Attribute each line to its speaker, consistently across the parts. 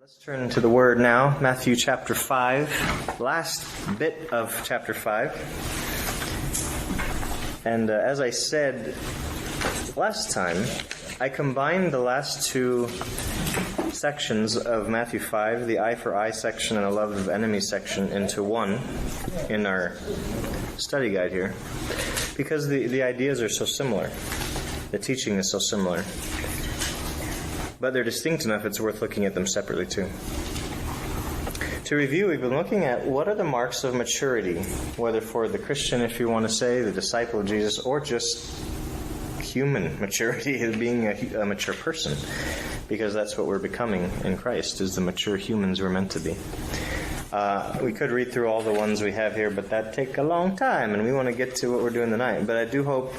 Speaker 1: Let's turn to the Word now, Matthew chapter 5, last bit of chapter 5. And as I said last time, I combined the last two sections of Matthew 5, the eye for eye section and a love of enemies section, into one in our study guide here, because the ideas are so similar. The teaching is so similar. But they're distinct enough it's worth looking at them separately too. To review, we've been looking at what are the marks of maturity, whether for the Christian, if you want to say, the disciple of Jesus, or just human maturity, as being a mature person, because that's what we're becoming in Christ, is the mature humans we're meant to be. We could read through all the ones we have here, but that'd take a long time, and we want to get to what we're doing tonight. But I do hope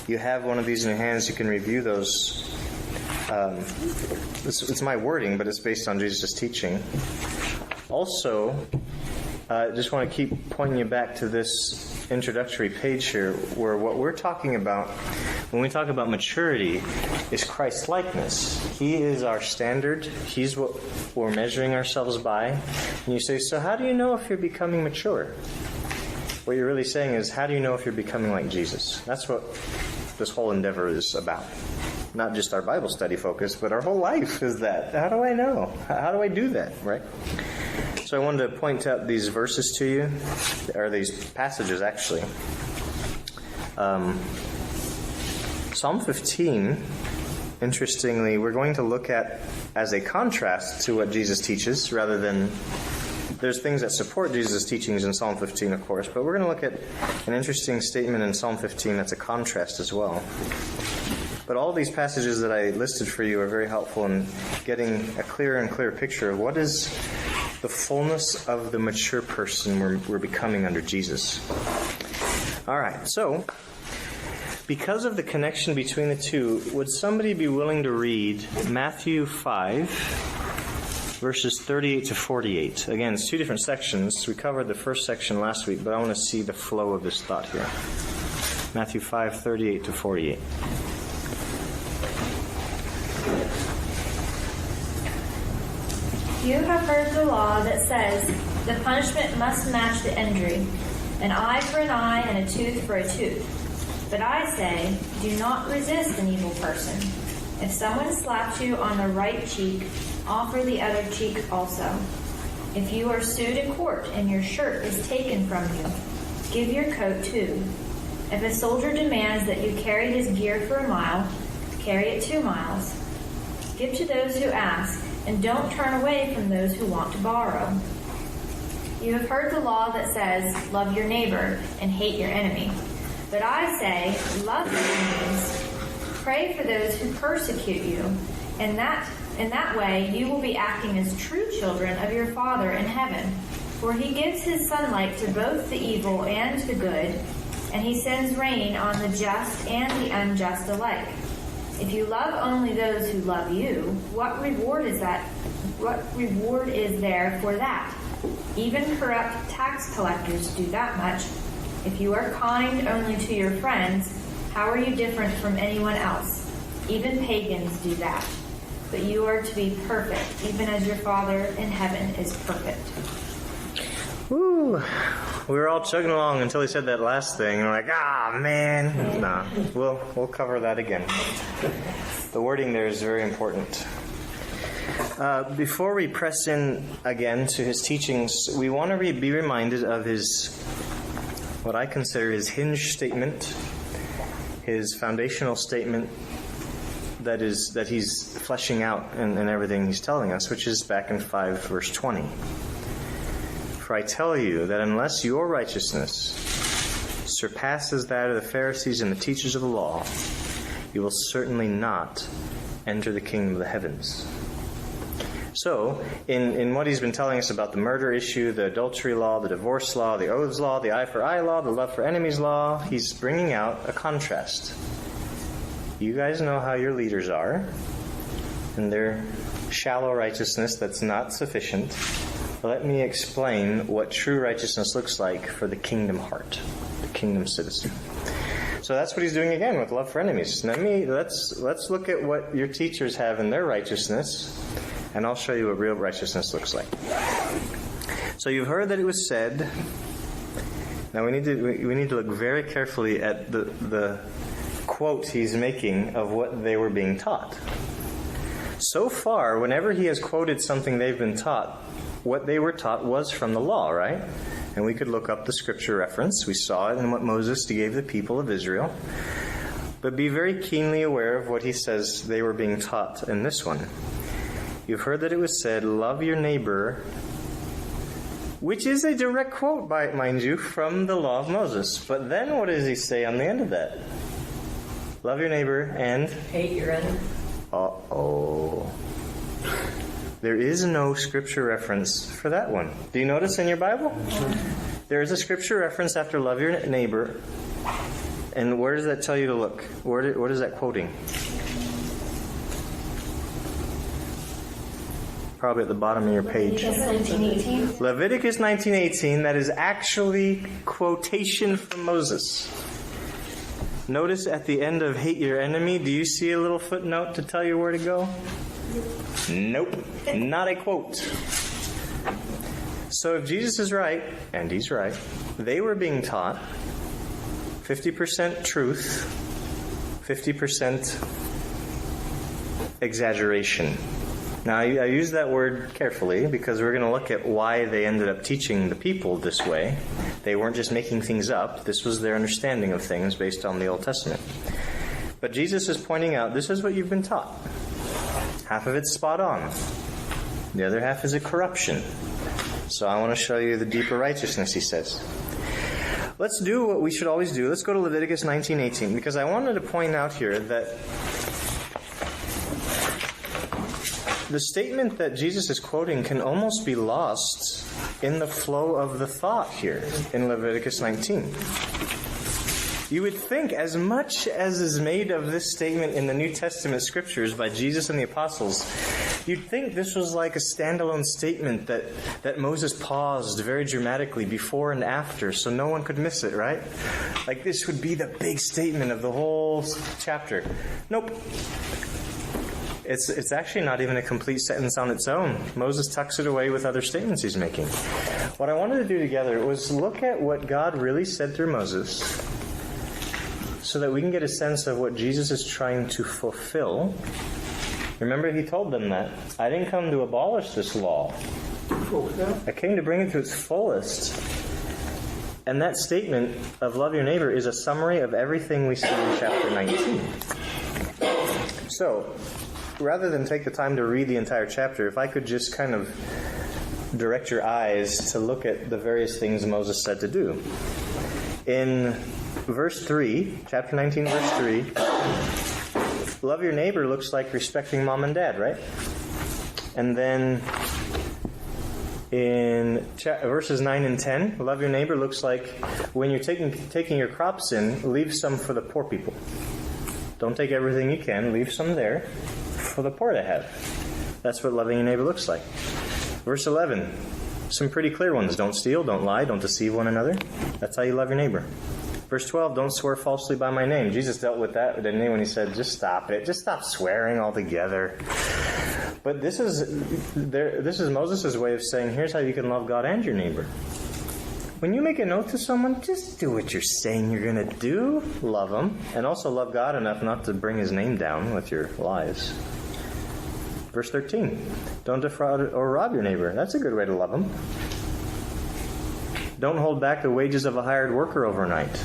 Speaker 1: you have one of these in your hands. You can review those. It's my wording, but it's based on Jesus' teaching. Also, just want to keep pointing you back to this introductory page here, where what we're talking about when we talk about maturity is Christ-likeness. He is our standard. He's what we're measuring ourselves by. And you say, so how do you know if you're becoming mature? What you're really saying is, how do you know if you're becoming like Jesus? That's what this whole endeavor is about. Not just our Bible study focus, but our whole life is that. How do I know? How do I do that, right? So I wanted to point out these verses to you, or these passages actually. Psalm 15, interestingly, we're going to look at as a contrast to what Jesus teaches, rather than... There's things that support Jesus' teachings in Psalm 15, of course, but we're going to look at an interesting statement in Psalm 15 that's a contrast as well. But all these passages that I listed for you are very helpful in getting a clearer and clearer picture of what is the fullness of the mature person we're becoming under Jesus. All right, so because of the connection between the two, would somebody be willing to read Matthew 5, verses 38 to 48? Again, it's two different sections. We covered the first section last week, but I want to see the flow of this thought here. Matthew 5, 38 to 48.
Speaker 2: You have heard the law that says the punishment must match the injury, an eye for an eye and a tooth for a tooth. But I say, do not resist an evil person. If someone slaps you on the right cheek, offer the other cheek also. If you are sued in court and your shirt is taken from you, give your coat too. If a soldier demands that you carry his gear for a mile, carry it 2 miles. Give to those who ask, and don't turn away from those who want to borrow. You have heard the law that says, love your neighbor and hate your enemy. But I say, love your enemies. Pray for those who persecute you. In that way, you will be acting as true children of your Father in heaven. For he gives his sunlight to both the evil and the good, and he sends rain on the just and the unjust alike. If you love only those who love you, what reward is that? What reward is there for that? Even corrupt tax collectors do that much. If you are kind only to your friends, how are you different from anyone else? Even pagans do that. But you are to be perfect, even as your Father in heaven is perfect.
Speaker 1: Woo! We were all chugging along until he said that last thing, and we're like, man. Nah, we'll cover that again. The wording there is very important. Before we press in again to his teachings, we want to be reminded of what I consider his hinge statement, his foundational statement that he's fleshing out in everything he's telling us, which is back in 5 verse 20. For I tell you that unless your righteousness surpasses that of the Pharisees and the teachers of the law, you will certainly not enter the kingdom of the heavens. So, in what he's been telling us about the murder issue, the adultery law, the divorce law, the oaths law, the eye for eye law, the love for enemies law, he's bringing out a contrast. You guys know how your leaders are, and their shallow righteousness that's not sufficient. Let me explain what true righteousness looks like for the kingdom heart, the kingdom citizen. So that's what he's doing again with love for enemies. Let's look at what your teachers have in their righteousness, And I'll show you what real righteousness looks like. So you've heard that it was said. Now we need to look very carefully at the quote he's making of what they were being taught. So far, whenever he has quoted something they've been taught, what they were taught was from the law, right? And we could look up the scripture reference. We saw it in what Moses gave the people of Israel. But be very keenly aware of what he says they were being taught in this one. You've heard that it was said, love your neighbor, which is a direct quote, mind you, from the law of Moses. But then what does he say on the end of that? Love your neighbor and
Speaker 3: hate your enemy.
Speaker 1: Uh-oh. There is no scripture reference for that one. Do you notice in your Bible? There is a scripture reference after love your neighbor. And where does that tell you to look? What is that quoting? Probably at the bottom of your page.
Speaker 2: Leviticus 19:18.
Speaker 1: Leviticus 19:18, that is actually quotation from Moses. Notice at the end of hate your enemy, do you see a little footnote to tell you where to go? Nope, not a quote. So if Jesus is right, and he's right, they were being taught 50% truth, 50% exaggeration. Now, I use that word carefully because we're going to look at why they ended up teaching the people this way. They weren't just making things up. This was their understanding of things based on the Old Testament. But Jesus is pointing out, this is what you've been taught. Half of it's spot on. The other half is a corruption. So I want to show you the deeper righteousness, he says. Let's do what we should always do. Let's go to Leviticus 19:18, because I wanted to point out here that the statement that Jesus is quoting can almost be lost in the flow of the thought here in Leviticus 19. You would think, as much as is made of this statement in the New Testament scriptures by Jesus and the apostles, you'd think this was like a standalone statement that Moses paused very dramatically before and after so no one could miss it, right? Like this would be the big statement of the whole chapter. Nope. It's actually not even a complete sentence on its own. Moses tucks it away with other statements he's making. What I wanted to do together was look at what God really said through Moses so that we can get a sense of what Jesus is trying to fulfill. Remember, he told them that. I didn't come to abolish this law. I came to bring it to its fullest. And that statement of love your neighbor is a summary of everything we see in chapter 19. So, rather than take the time to read the entire chapter, if I could just kind of direct your eyes to look at the various things Moses said to do. In verse 3, chapter 19, verse 3, love your neighbor looks like respecting mom and dad, right? And then in verses 9 and 10, love your neighbor looks like when you're taking your crops in, leave some for the poor people. Don't take everything you can, leave some there for the poor to have. That's what loving your neighbor looks like. Verse 11, some pretty clear ones. Don't steal, don't lie, don't deceive one another. That's how you love your neighbor. Verse 12, don't swear falsely by my name. Jesus dealt with that, didn't he, when he said, just stop it. Just stop swearing altogether. But this is Moses' way of saying, here's how you can love God and your neighbor. When you make an oath to someone, just do what you're saying you're going to do. Love him. And also love God enough not to bring his name down with your lies. Verse 13. Don't defraud or rob your neighbor. That's a good way to love him. Don't hold back the wages of a hired worker overnight.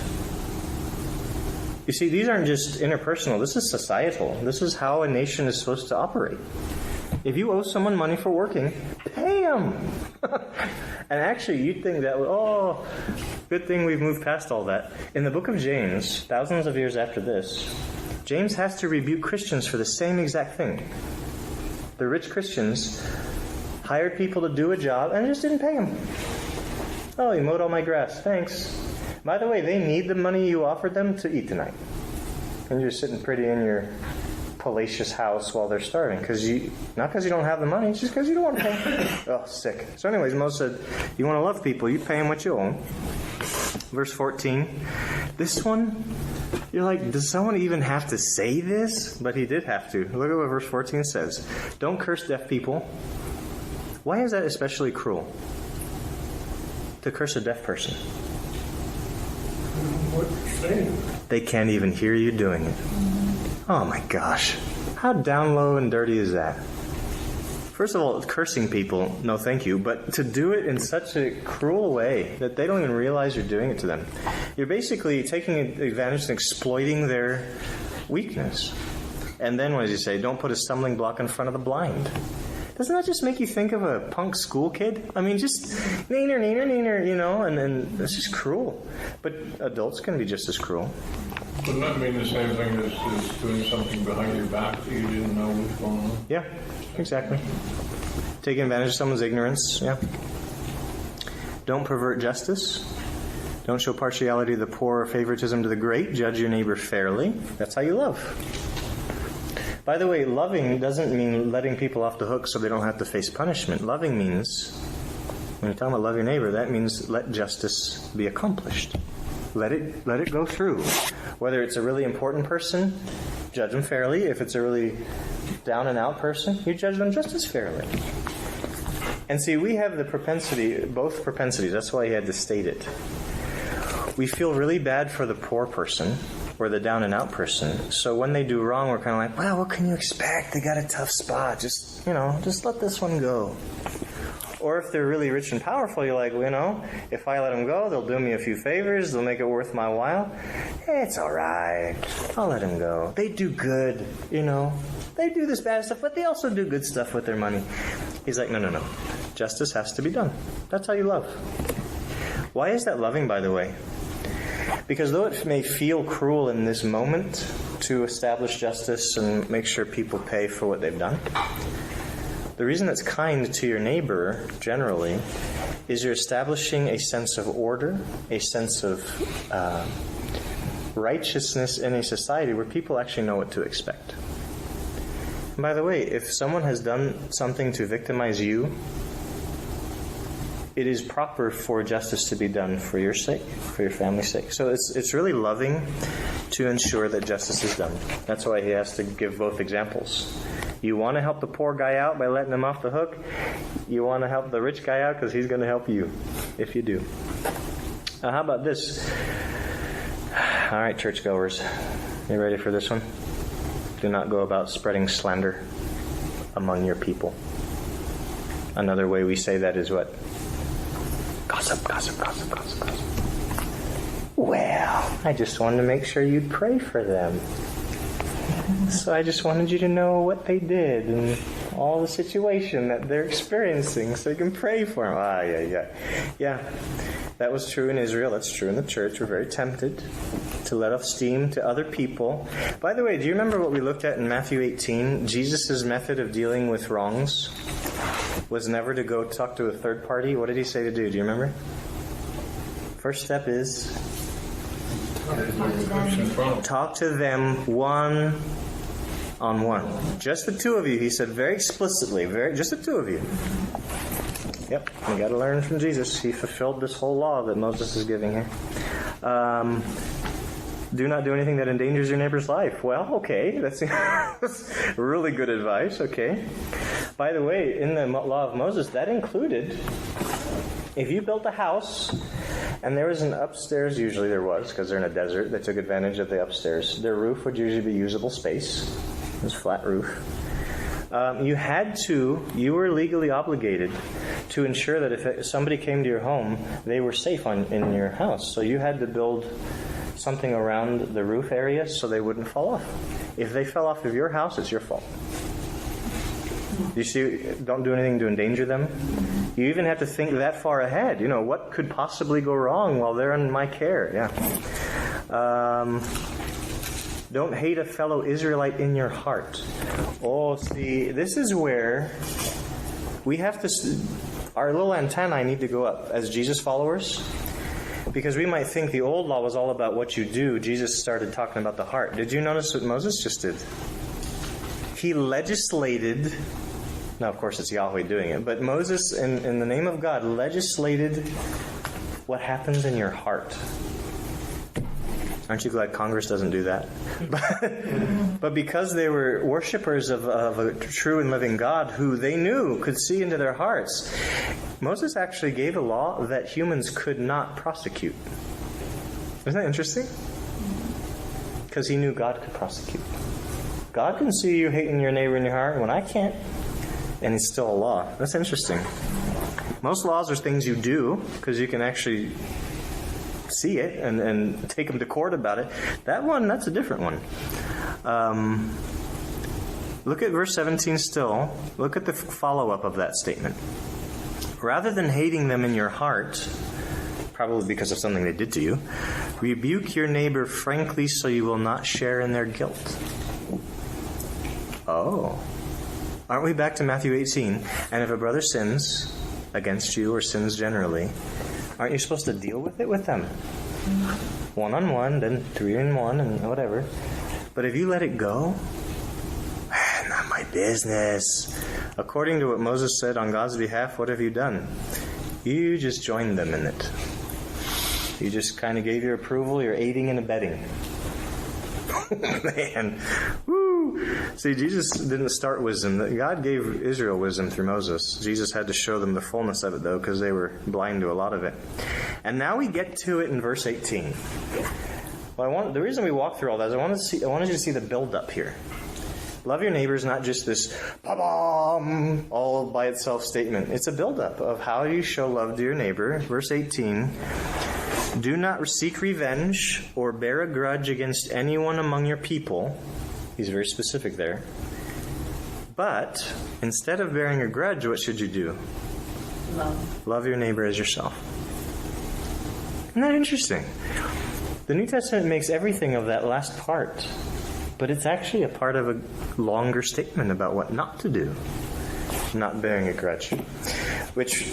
Speaker 1: You see, these aren't just interpersonal. This is societal. This is how a nation is supposed to operate. If you owe someone money for working, pay them. And actually, you'd think that, good thing we've moved past all that. In the book of James, thousands of years after this, James has to rebuke Christians for the same exact thing. The rich Christians hired people to do a job and just didn't pay them. Oh, you mowed all my grass. Thanks. By the way, they need the money you offered them to eat tonight. And you're sitting pretty in your palatial house while they're starving. Not because you don't have the money, it's just because you don't want to pay. Oh, sick. So anyways, Moses said, you want to love people, you pay them what you owe them. verse 14. This one, you're like, does someone even have to say this? But he did have to. Look at what verse 14 says. Don't curse deaf people. Why is that especially cruel? To curse a deaf person.
Speaker 3: What you're saying.
Speaker 1: They can't even hear you doing it. Oh my gosh. How down low and dirty is that? First of all, cursing people, no thank you, but to do it in such a cruel way that they don't even realize you're doing it to them. You're basically taking advantage and exploiting their weakness. And then what does he say? Don't put a stumbling block in front of the blind. Doesn't that just make you think of a punk school kid? I mean, just neener, neener, neener, you know, and it's just cruel. But adults can be just as cruel.
Speaker 3: Wouldn't that mean the same thing as doing something behind your back that you didn't know was going on?
Speaker 1: Yeah, exactly. Taking advantage of someone's ignorance, yeah. Don't pervert justice. Don't show partiality to the poor or favoritism to the great. Judge your neighbor fairly. That's how you love. By the way, loving doesn't mean letting people off the hook so they don't have to face punishment. Loving means, when you're talking about love your neighbor, that means let justice be accomplished. Let it go through. Whether it's a really important person, judge them fairly. If it's a really down and out person, you judge them just as fairly. And see, we have the propensity, both propensities. That's why he had to state it. We feel really bad for the poor person or the down and out person. So when they do wrong, we're kind of like, well, what can you expect? They got a tough spot. Just let this one go. Or if they're really rich and powerful, you're like, if I let them go, they'll do me a few favors. They'll make it worth my while. It's all right. I'll let them go. They do good, They do this bad stuff, but they also do good stuff with their money. He's like, no. Justice has to be done. That's how you love. Why is that loving, by the way? Because though it may feel cruel in this moment to establish justice and make sure people pay for what they've done, the reason that's kind to your neighbor, generally, is you're establishing a sense of order, a sense of righteousness in a society where people actually know what to expect. And by the way, if someone has done something to victimize you, it is proper for justice to be done for your sake, for your family's sake. So it's really loving to ensure that justice is done. That's why he has to give both examples. You want to help the poor guy out by letting him off the hook. You want to help the rich guy out because he's going to help you, if you do. Now, how about this? All right, churchgoers, you ready for this one? Do not go about spreading slander among your people. Another way we say that is what? Gossip. Well, I just wanted to make sure you'd pray for them. So I just wanted you to know what they did and all the situation that they're experiencing so you can pray for them. Yeah. That was true in Israel. That's true in the church. We're very tempted to let off steam to other people. By the way, do you remember what we looked at in Matthew 18? Jesus' method of dealing with wrongs was never to go talk to a third party. What did he say to do? Do you remember? First step is talk to them one-on-one. Just the two of you, he said very explicitly. Just the two of you. Yep, we got to learn from Jesus. He fulfilled this whole law that Moses is giving here. Do not do anything that endangers your neighbor's life. Well, okay, that's really good advice. Okay. By the way, in the law of Moses, that included if you built a house and there was an upstairs, usually there was, because they're in a desert, they took advantage of the upstairs. Their roof would usually be usable space. It was a flat roof. You were legally obligated to ensure that if somebody came to your home, they were safe in your house. So you had to build something around the roof area so they wouldn't fall off. If they fell off of your house, it's your fault. You see, don't do anything to endanger them. You even have to think that far ahead. What could possibly go wrong while they're in my care? Yeah. Don't hate a fellow Israelite in your heart. Oh, see, this is where we have to... Our little antennae need to go up as Jesus followers. Because we might think the old law was all about what you do. Jesus started talking about the heart. Did you notice what Moses just did? He legislated... Now, of course, it's Yahweh doing it. But Moses, in the name of God, legislated what happens in your heart. Aren't you glad Congress doesn't do that? But because they were worshipers of a true and living God who they knew could see into their hearts, Moses actually gave a law that humans could not prosecute. Isn't that interesting? Because he knew God could prosecute. God can see you hating your neighbor in your heart when I can't. And it's still a law. That's interesting. Most laws are things you do because you can actually see it and take them to court about it. That one, that's a different one. Look at verse 17 still. Look at the follow-up of that statement. Rather than hating them in your heart, probably because of something they did to you, rebuke your neighbor frankly so you will not share in their guilt. Oh. Aren't we back to Matthew 18? And if a brother sins against you or sins generally, aren't you supposed to deal with it with them? One-on-one, then 3-on-1, and whatever. But if you let it go, not my business. According to what Moses said on God's behalf, what have you done? You just joined them in it. You just kind of gave your approval. You're aiding and abetting. Man. Woo. See, Jesus didn't start wisdom. God gave Israel wisdom through Moses. Jesus had to show them the fullness of it, though, because they were blind to a lot of it. And now we get to it in verse 18. Well, the reason we walk through all that is I wanted you to see the build-up here. Love your neighbor is not just this ba-bam, all by itself statement. It's a build-up of how you show love to your neighbor. Verse 18. Do not seek revenge or bear a grudge against anyone among your people. He's very specific there. But instead of bearing a grudge, what should you do? Love your neighbor as yourself. Isn't that interesting? The New Testament makes everything of that last part, but it's actually a part of a longer statement about what not to do. Not bearing a grudge. Which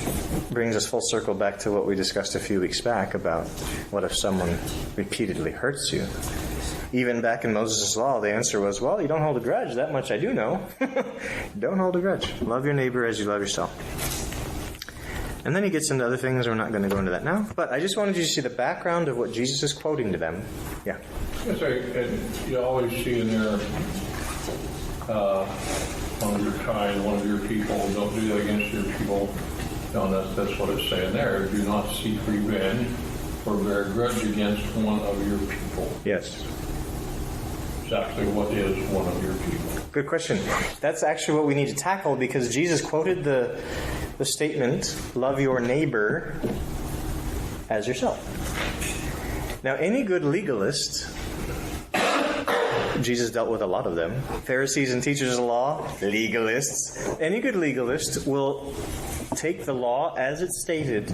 Speaker 1: brings us full circle back to what we discussed a few weeks back about what if someone repeatedly hurts you. Even back in Moses' law, the answer was, well, you don't hold a grudge. That much I do know. Don't hold a grudge. Love your neighbor as you love yourself. And then he gets into other things. We're not going to go into that now. But I just wanted you to see the background of what Jesus is quoting to them. Yeah.
Speaker 3: Yes, and you always see in there, one of your kind, one of your people, don't do that against your people. No, that's what it's saying there. Do not seek revenge or bear a grudge against one of your people.
Speaker 1: Yes.
Speaker 3: Exactly what is one of your people?
Speaker 1: Good question. That's actually what we need to tackle because Jesus quoted the statement, love your neighbor as yourself. Now, any good legalist, Jesus dealt with a lot of them, Pharisees and teachers of the law, legalists, any good legalist will take the law as it's stated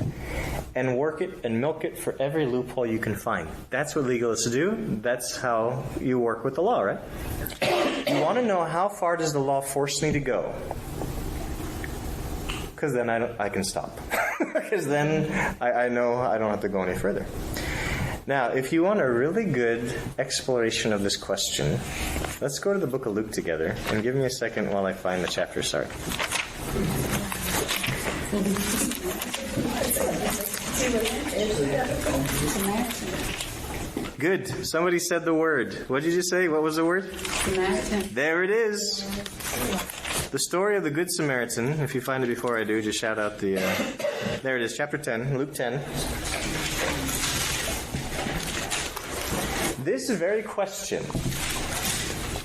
Speaker 1: and work it and milk it for every loophole you can find. That's what legalists do. That's how you work with the law, right? You want to know how far does the law force me to go? Because then I can stop. Because then I know I don't have to go any further. Now, if you want a really good exploration of this question, let's go to the book of Luke together and give me a second while I find the chapter. Sorry. Good. Somebody said the word. What did you say? What was the word? Samaritan. There it is. The story of the Good Samaritan. If you find it before I do, just shout out the... there it is, chapter 10, Luke 10. This very question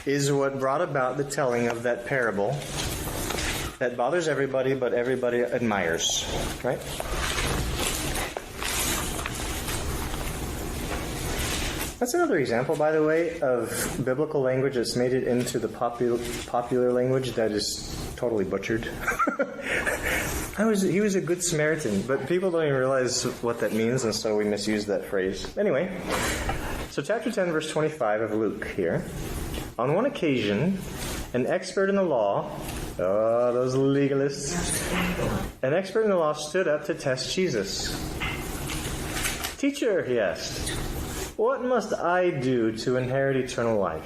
Speaker 1: is what brought about the telling of that parable that bothers everybody, but everybody admires, right? That's another example, by the way, of biblical language that's made it into the popular language that is totally butchered. He was a good Samaritan, but people don't even realize what that means, and so we misuse that phrase. Anyway, so chapter 10, verse 25 of Luke here. On one occasion, an expert in the law, those legalists, an expert in the law stood up to test Jesus. Teacher, he asked, what must I do to inherit eternal life?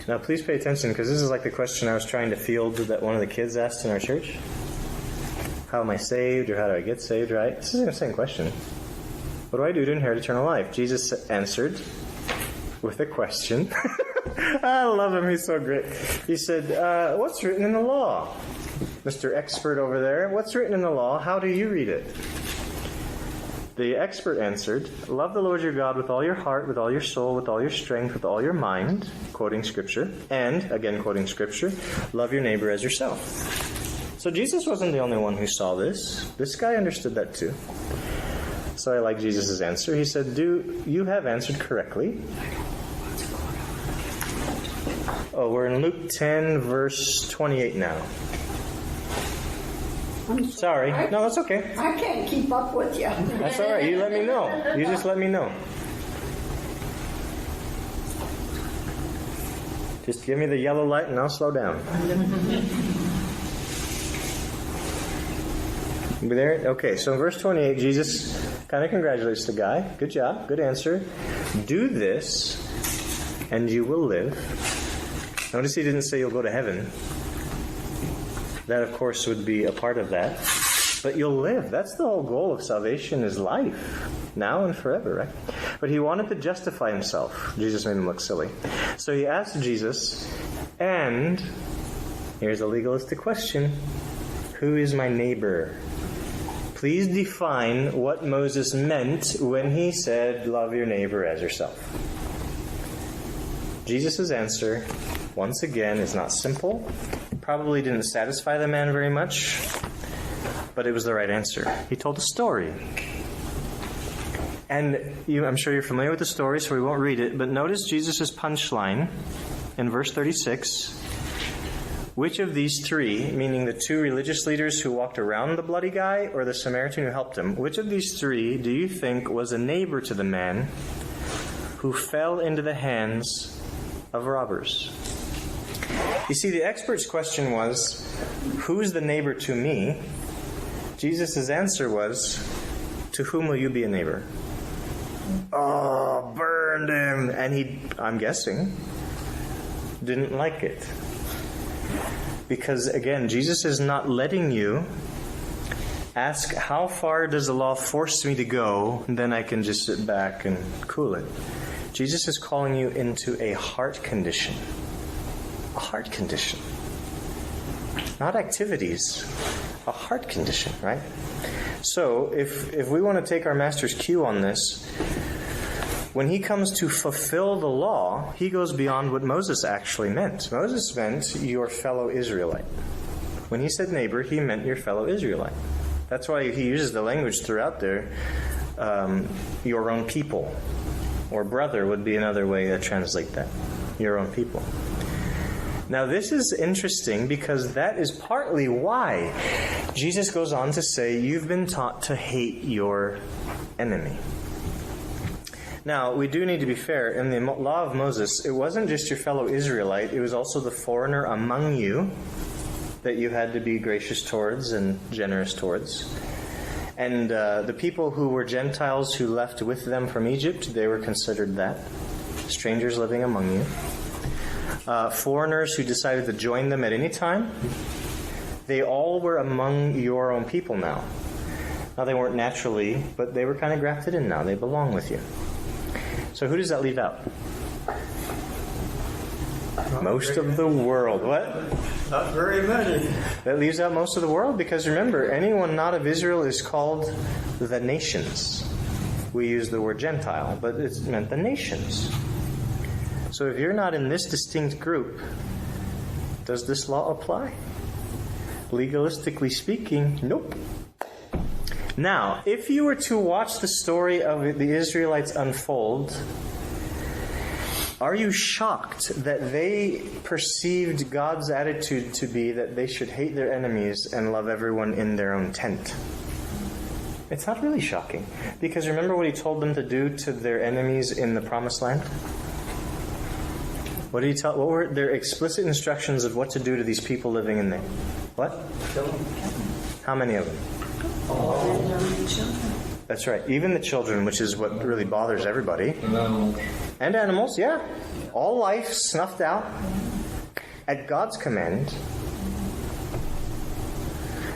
Speaker 1: Now, please pay attention, because this is like the question I was trying to field that one of the kids asked in our church. How am I saved, or how do I get saved, right? This is the same question. What do I do to inherit eternal life? Jesus answered with a question. I love him. He's so great. He said, what's written in the law? Mr. Expert over there, what's written in the law? How do you read it? The expert answered, love the Lord your God with all your heart, with all your soul, with all your strength, with all your mind, quoting Scripture, and, again quoting Scripture, love your neighbor as yourself. So Jesus wasn't the only one who saw this. This guy understood that too. So I like Jesus' answer. He said, you have answered correctly. Oh, we're in Luke 10, verse 28 now.
Speaker 4: I'm
Speaker 1: Sorry. No, that's okay.
Speaker 4: I can't keep up with you.
Speaker 1: That's all right. You let me know. You just let me know. Just give me the yellow light and I'll slow down. You there? Okay, so in verse 28, Jesus kind of congratulates the guy. Good job. Good answer. Do this and you will live. Notice he didn't say you'll go to heaven. That, of course, would be a part of that. But you'll live. That's the whole goal of salvation, is life. Now and forever, right? But he wanted to justify himself. Jesus made him look silly. So he asked Jesus, and here's a legalistic question, who is my neighbor? Please define what Moses meant when he said, love your neighbor as yourself. Jesus' answer, once again, is not simple. Probably didn't satisfy the man very much, but it was the right answer. He told a story. And I'm sure you're familiar with the story, so we won't read it, but notice Jesus' punchline in verse 36. Which of these three, meaning the two religious leaders who walked around the bloody guy or the Samaritan who helped him, which of these three do you think was a neighbor to the man who fell into the hands of robbers? You see, the expert's question was, who's the neighbor to me? Jesus' answer was, to whom will you be a neighbor? Oh, burned him. And he, I'm guessing, didn't like it. Because, again, Jesus is not letting you ask, how far does the law force me to go? And then I can just sit back and cool it. Jesus is calling you into a heart condition. A heart condition. Not activities. A heart condition, right? So, if we want to take our master's cue on this, when he comes to fulfill the law, he goes beyond what Moses actually meant. Moses meant your fellow Israelite. When he said neighbor, he meant your fellow Israelite. That's why he uses the language throughout there, your own people. Or brother would be another way to translate that. Your own people. Now this is interesting because that is partly why Jesus goes on to say, you've been taught to hate your enemy. Now, we do need to be fair. In the law of Moses, it wasn't just your fellow Israelite, it was also the foreigner among you that you had to be gracious towards and generous towards. And the people who were Gentiles who left with them from Egypt, they were considered that. Strangers living among you. Foreigners who decided to join them at any time, they all were among your own people now. Now, they weren't naturally, but they were kind of grafted in now. They belong with you. So who does that leave out? Most of the world. What?
Speaker 5: Not very many.
Speaker 1: That leaves out most of the world because remember, anyone not of Israel is called the nations. We use the word Gentile, but it's meant the nations. So if you're not in this distinct group, does this law apply? Legalistically speaking, nope. Now, if you were to watch the story of the Israelites unfold, are you shocked that they perceived God's attitude to be that they should hate their enemies and love everyone in their own tent? It's not really shocking. Because remember what he told them to do to their enemies in the Promised Land? What did he tell? What were their explicit instructions of what to do to these people living in there? What? How many of them? That's right. Even the children, which is what really bothers everybody. And animals, yeah. All life snuffed out at God's command.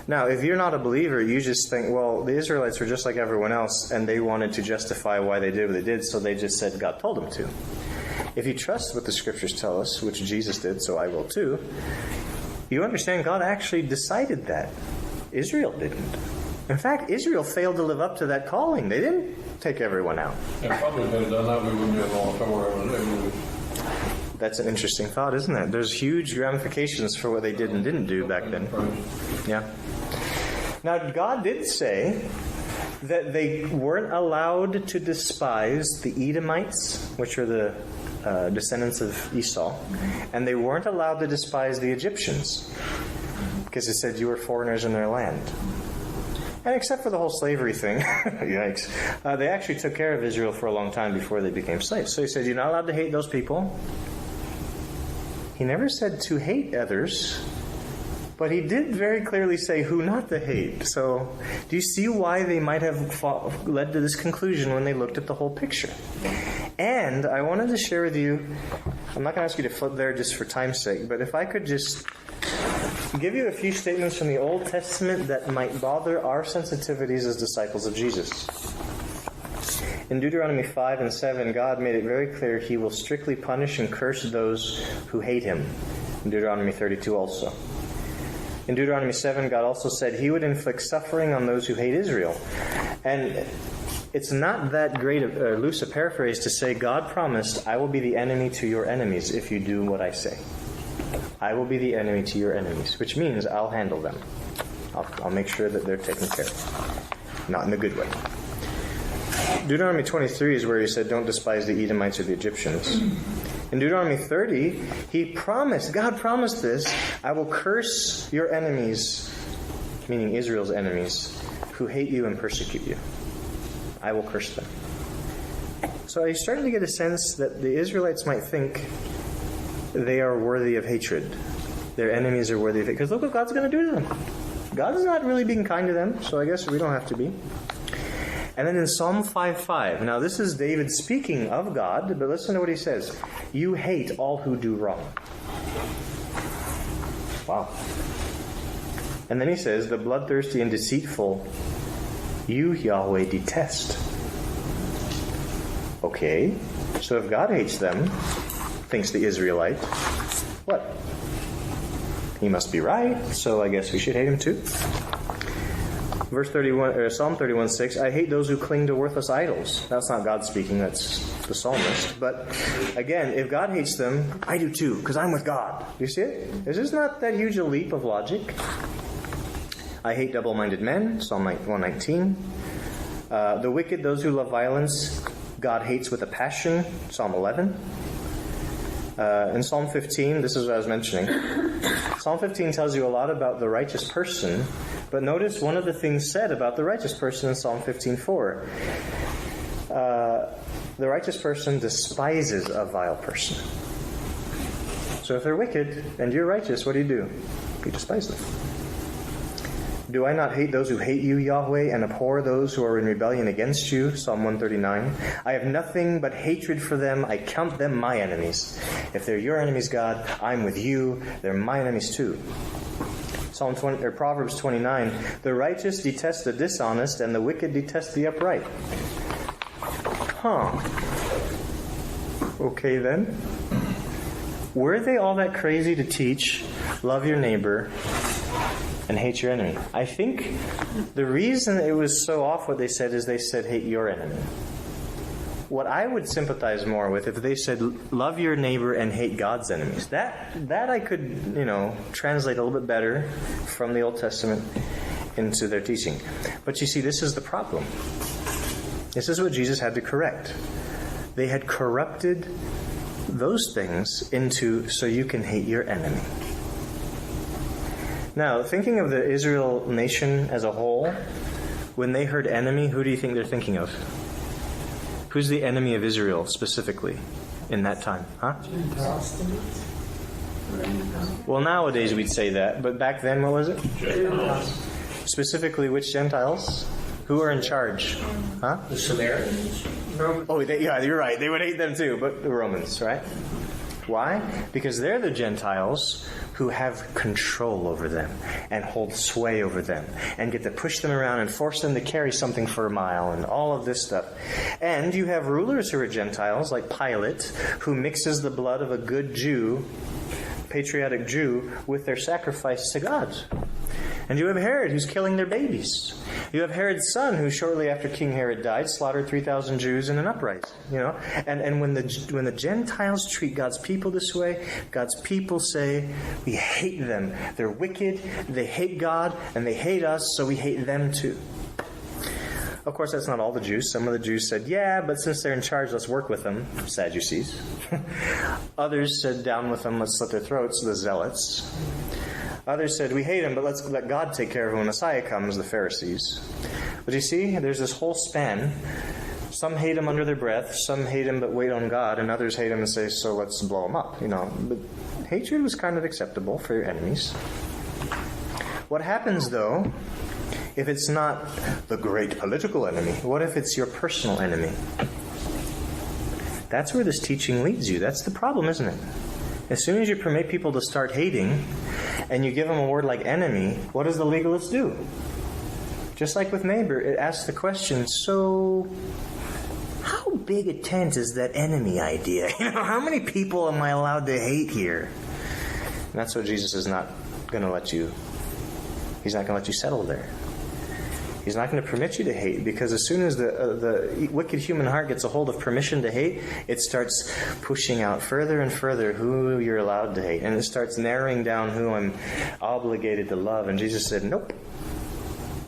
Speaker 1: Now, if you're not a believer, you just think, well, the Israelites were just like everyone else, and they wanted to justify why they did what they did, so they just said God told them to. If you trust what the Scriptures tell us, which Jesus did, so I will too, you understand God actually decided that. Israel didn't. In fact, Israel failed to live up to that calling. They didn't take everyone out.
Speaker 3: And probably if they'd done that, we wouldn't have all Torah.
Speaker 1: That's an interesting thought, isn't it? There's huge ramifications for what they did and didn't do back then. Yeah. Now, God did say that they weren't allowed to despise the Edomites, which are the descendants of Esau, and they weren't allowed to despise the Egyptians, because it said you were foreigners in their land. And except for the whole slavery thing, yikes, they actually took care of Israel for a long time before they became slaves. So he said, you're not allowed to hate those people. He never said to hate others, but he did very clearly say who not to hate. So do you see why they might have led to this conclusion when they looked at the whole picture? And I wanted to share with you, I'm not going to ask you to flip there just for time's sake, but if I could just give you a few statements from the Old Testament that might bother our sensitivities as disciples of Jesus. In Deuteronomy 5 and 7, God made it very clear He will strictly punish and curse those who hate Him. In Deuteronomy 32 also. In Deuteronomy 7, God also said He would inflict suffering on those who hate Israel. And it's not that great a loose a paraphrase to say God promised, I will be the enemy to your enemies if you do what I say. I will be the enemy to your enemies, which means I'll handle them. I'll make sure that they're taken care of. Not in a good way. Deuteronomy 23 is where He said, don't despise the Edomites or the Egyptians. In Deuteronomy 30, God promised this, I will curse your enemies, meaning Israel's enemies, who hate you and persecute you. I will curse them. So I started to get a sense that the Israelites might think they are worthy of hatred. Their enemies are worthy of it. Because look what God's going to do to them. God is not really being kind to them, so I guess we don't have to be. And then in Psalm 5:5, now this is David speaking of God, but listen to what he says. You hate all who do wrong. Wow. And then he says, the bloodthirsty and deceitful, you, Yahweh, detest. Okay, so if God hates them, thinks the Israelite, what? He must be right, so I guess we should hate him too. Verse 31, or Psalm 31:6, I hate those who cling to worthless idols. That's not God speaking, that's the psalmist. But again, if God hates them, I do too, because I'm with God. Do you see it? Is this not that huge a leap of logic? I hate double-minded men, Psalm 119. The wicked, those who love violence, God hates with a passion, Psalm 11. In Psalm 15, this is what I was mentioning. Psalm 15 tells you a lot about the righteous person, but notice one of the things said about the righteous person in Psalm 15:4. The righteous person despises a vile person. So if they're wicked and you're righteous, what do? You despise them. Do I not hate those who hate you, Yahweh, and abhor those who are in rebellion against you? Psalm 139. I have nothing but hatred for them. I count them my enemies. If they're your enemies, God, I'm with you. They're my enemies too. Proverbs 29. The righteous detest the dishonest, and the wicked detest the upright. Okay then. Were they all that crazy to teach, love your neighbor and hate your enemy? I think the reason it was so off what they said is they said hate your enemy. What I would sympathize more with if they said love your neighbor and hate God's enemies. That I could, translate a little bit better from the Old Testament into their teaching. But you see, this is the problem. This is what Jesus had to correct. They had corrupted those things into so you can hate your enemy. Now, thinking of the Israel nation as a whole, when they heard enemy, who do you think they're thinking of? Who's the enemy of Israel specifically in that time? Well, nowadays we'd say that, but back then, what was it?
Speaker 3: Gentiles.
Speaker 1: Specifically, which Gentiles? Who are in charge?
Speaker 5: The Samaritans.
Speaker 1: Oh, you're right. They would hate them too, but the Romans, right? Why? Because they're the Gentiles who have control over them and hold sway over them and get to push them around and force them to carry something for a mile and all of this stuff. And you have rulers who are Gentiles, like Pilate, who mixes the blood of a good Jew, patriotic Jew, with their sacrifice to God. And you have Herod, who's killing their babies. You have Herod's son, who shortly after King Herod died, slaughtered 3,000 Jews in an uprising. And when the Gentiles treat God's people this way, God's people say, we hate them. They're wicked, they hate God, and they hate us, so we hate them too. Of course, that's not all the Jews. Some of the Jews said, yeah, but since they're in charge, let's work with them, Sadducees. Others said, down with them, let's slit their throats, the Zealots. Others said, we hate him, but let's let God take care of him when Messiah comes, the Pharisees. But you see, there's this whole span. Some hate him under their breath, some hate him but wait on God, and others hate him and say, so let's blow him up. But hatred was kind of acceptable for your enemies. What happens, though, if it's not the great political enemy? What if it's your personal enemy? That's where this teaching leads you. That's the problem, isn't it? As soon as you permit people to start hating, and you give them a word like enemy, what does the legalist do? Just like with neighbor, it asks the question, so how big a tent is that enemy idea? How many people am I allowed to hate here? And that's what Jesus is not going to let you, he's not going to let you settle there. He's not going to permit you to hate, because as soon as the wicked human heart gets a hold of permission to hate, it starts pushing out further and further who you're allowed to hate. And it starts narrowing down who I'm obligated to love. And Jesus said, nope,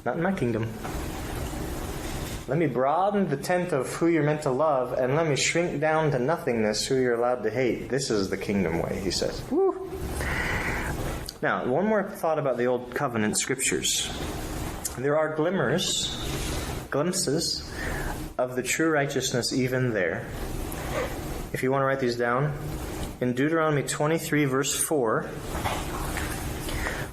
Speaker 1: not in my kingdom. Let me broaden the tent of who you're meant to love, and let me shrink down to nothingness who you're allowed to hate. This is the kingdom way, he says. Woo. Now, one more thought about the Old Covenant scriptures. There are glimpses of the true righteousness even there. If you want to write these down, in Deuteronomy 23, verse 4,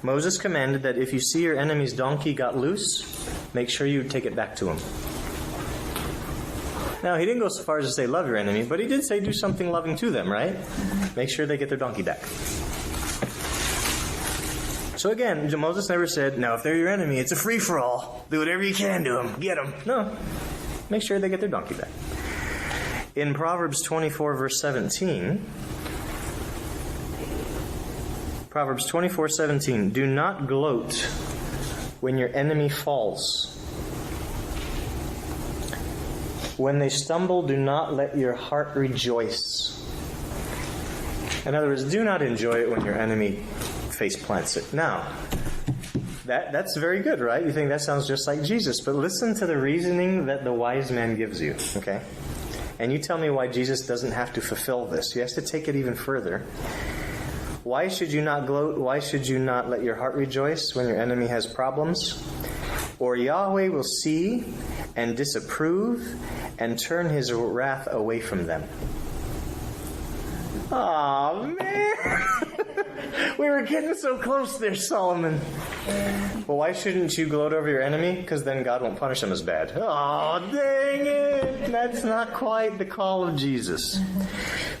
Speaker 1: Moses commanded that if you see your enemy's donkey got loose, make sure you take it back to him. Now, he didn't go so far as to say love your enemy, but he did say do something loving to them, right? Make sure they get their donkey back. So again, Moses never said, now if they're your enemy, it's a free-for-all. Do whatever you can to them. Get them. No. Make sure they get their donkey back. In Proverbs 24, verse 17, Proverbs 24:17, do not gloat when your enemy falls. When they stumble, do not let your heart rejoice. In other words, do not enjoy it when your enemy face plants it. Now, that's very good, right? You think that sounds just like Jesus, but listen to the reasoning that the wise man gives you, okay? And you tell me why Jesus doesn't have to fulfill this. He has to take it even further. Why should you not gloat? Why should you not let your heart rejoice when your enemy has problems? Or Yahweh will see and disapprove and turn his wrath away from them. Aw, man! We were getting so close there, Solomon. Well, why shouldn't you gloat over your enemy? Because then God won't punish them as bad. Oh, dang it! That's not quite the call of Jesus.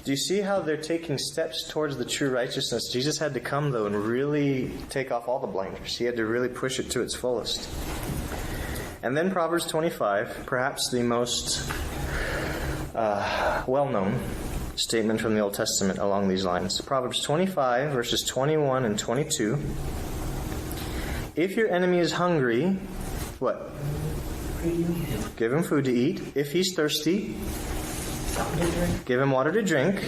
Speaker 1: Do you see how they're taking steps towards the true righteousness? Jesus had to come, though, and really take off all the blinders. He had to really push it to its fullest. And then Proverbs 25, perhaps the most well-known statement from the Old Testament along these lines. Proverbs 25, verses 21 and 22. If your enemy is hungry, what? Give him food to eat. If he's thirsty, give him water to drink.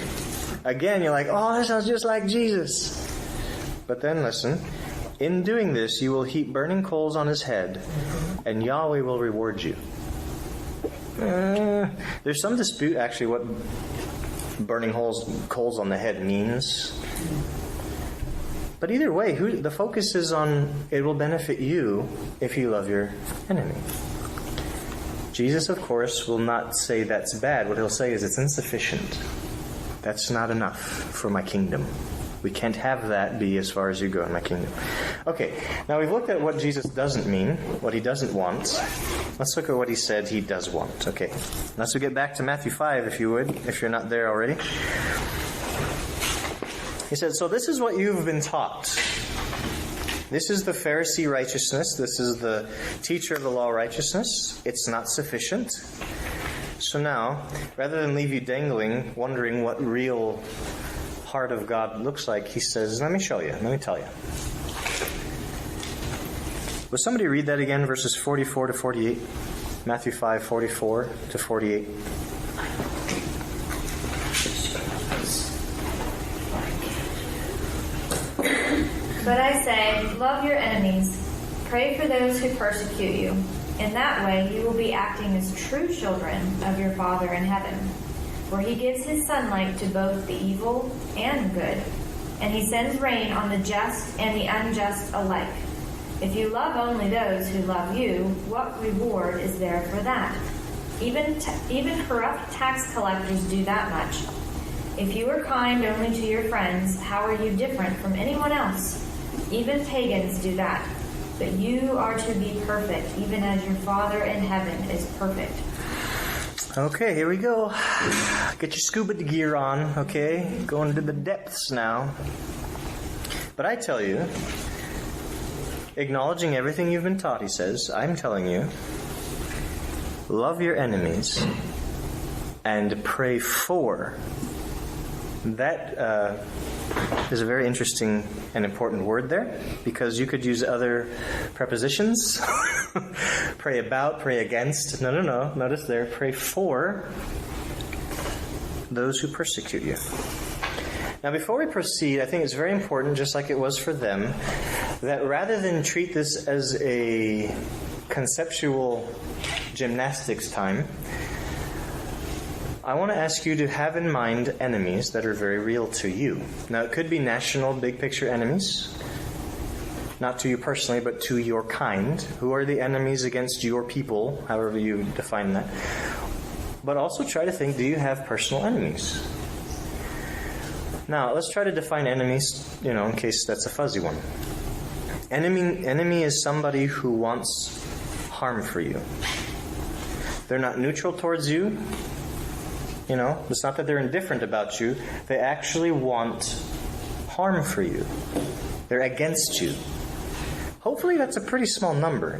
Speaker 1: Again, you're like, oh, that sounds just like Jesus. But then listen. In doing this, you will heap burning coals on his head, and Yahweh will reward you. There's some dispute, actually, what burning coals on the head means. But either way, the focus is on it will benefit you if you love your enemy. Jesus, of course, will not say that's bad. What he'll say is it's insufficient. That's not enough for my kingdom. We can't have that be as far as you go in my kingdom. Okay, now we've looked at what Jesus doesn't mean, what he doesn't want. Let's look at what he said he does want. Okay, let's get back to Matthew 5, if you would, if you're not there already. He said, so this is what you've been taught. This is the Pharisee righteousness. This is the teacher of the law righteousness. It's not sufficient. So now, rather than leave you dangling, wondering what real heart of God looks like, he says, let me show you. Let me tell you. Will somebody read that again, verses 44 to 48? Matthew 5, 44 to 48.
Speaker 2: But I say, love your enemies. Pray for those who persecute you. In that way, you will be acting as true children of your Father in heaven. For he gives his sunlight to both the evil and good, and he sends rain on the just and the unjust alike. If you love only those who love you, what reward is there for that? Even corrupt tax collectors do that much. If you are kind only to your friends, how are you different from anyone else? Even pagans do that. But you are to be perfect, even as your Father in heaven is perfect.
Speaker 1: Okay, here we go. Get your scuba gear on, okay? Going into the depths now. But I tell you, acknowledging everything you've been taught, he says, I'm telling you, love your enemies and pray for. That is a very interesting and important word there, because you could use other prepositions. Pray about, pray against. No. Notice there, pray for those who persecute you. Now, before we proceed, I think it's very important, just like it was for them, that rather than treat this as a conceptual gymnastics time, I want to ask you to have in mind enemies that are very real to you. Now, it could be national, big picture enemies, not to you personally, but to your kind. Who are the enemies against your people, however you define that? But also try to think, do you have personal enemies? Now, let's try to define enemies, in case that's a fuzzy one. Enemy is somebody who wants harm for you. They're not neutral towards you. It's not that they're indifferent about you. They actually want harm for you. They're against you. Hopefully that's a pretty small number.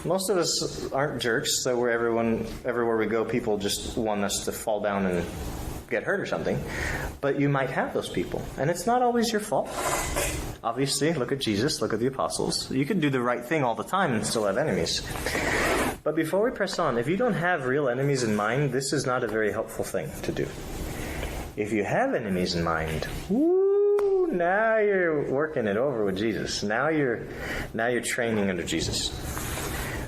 Speaker 1: Most of us aren't jerks, so everywhere we go, people just want us to fall down and get hurt or something. But you might have those people, and it's not always your fault. Obviously, look at Jesus, look at the apostles. You can do the right thing all the time and still have enemies. But before we press on, if you don't have real enemies in mind, this is not a very helpful thing to do. If you have enemies in mind, now you're working it over with Jesus. Now you're training under Jesus.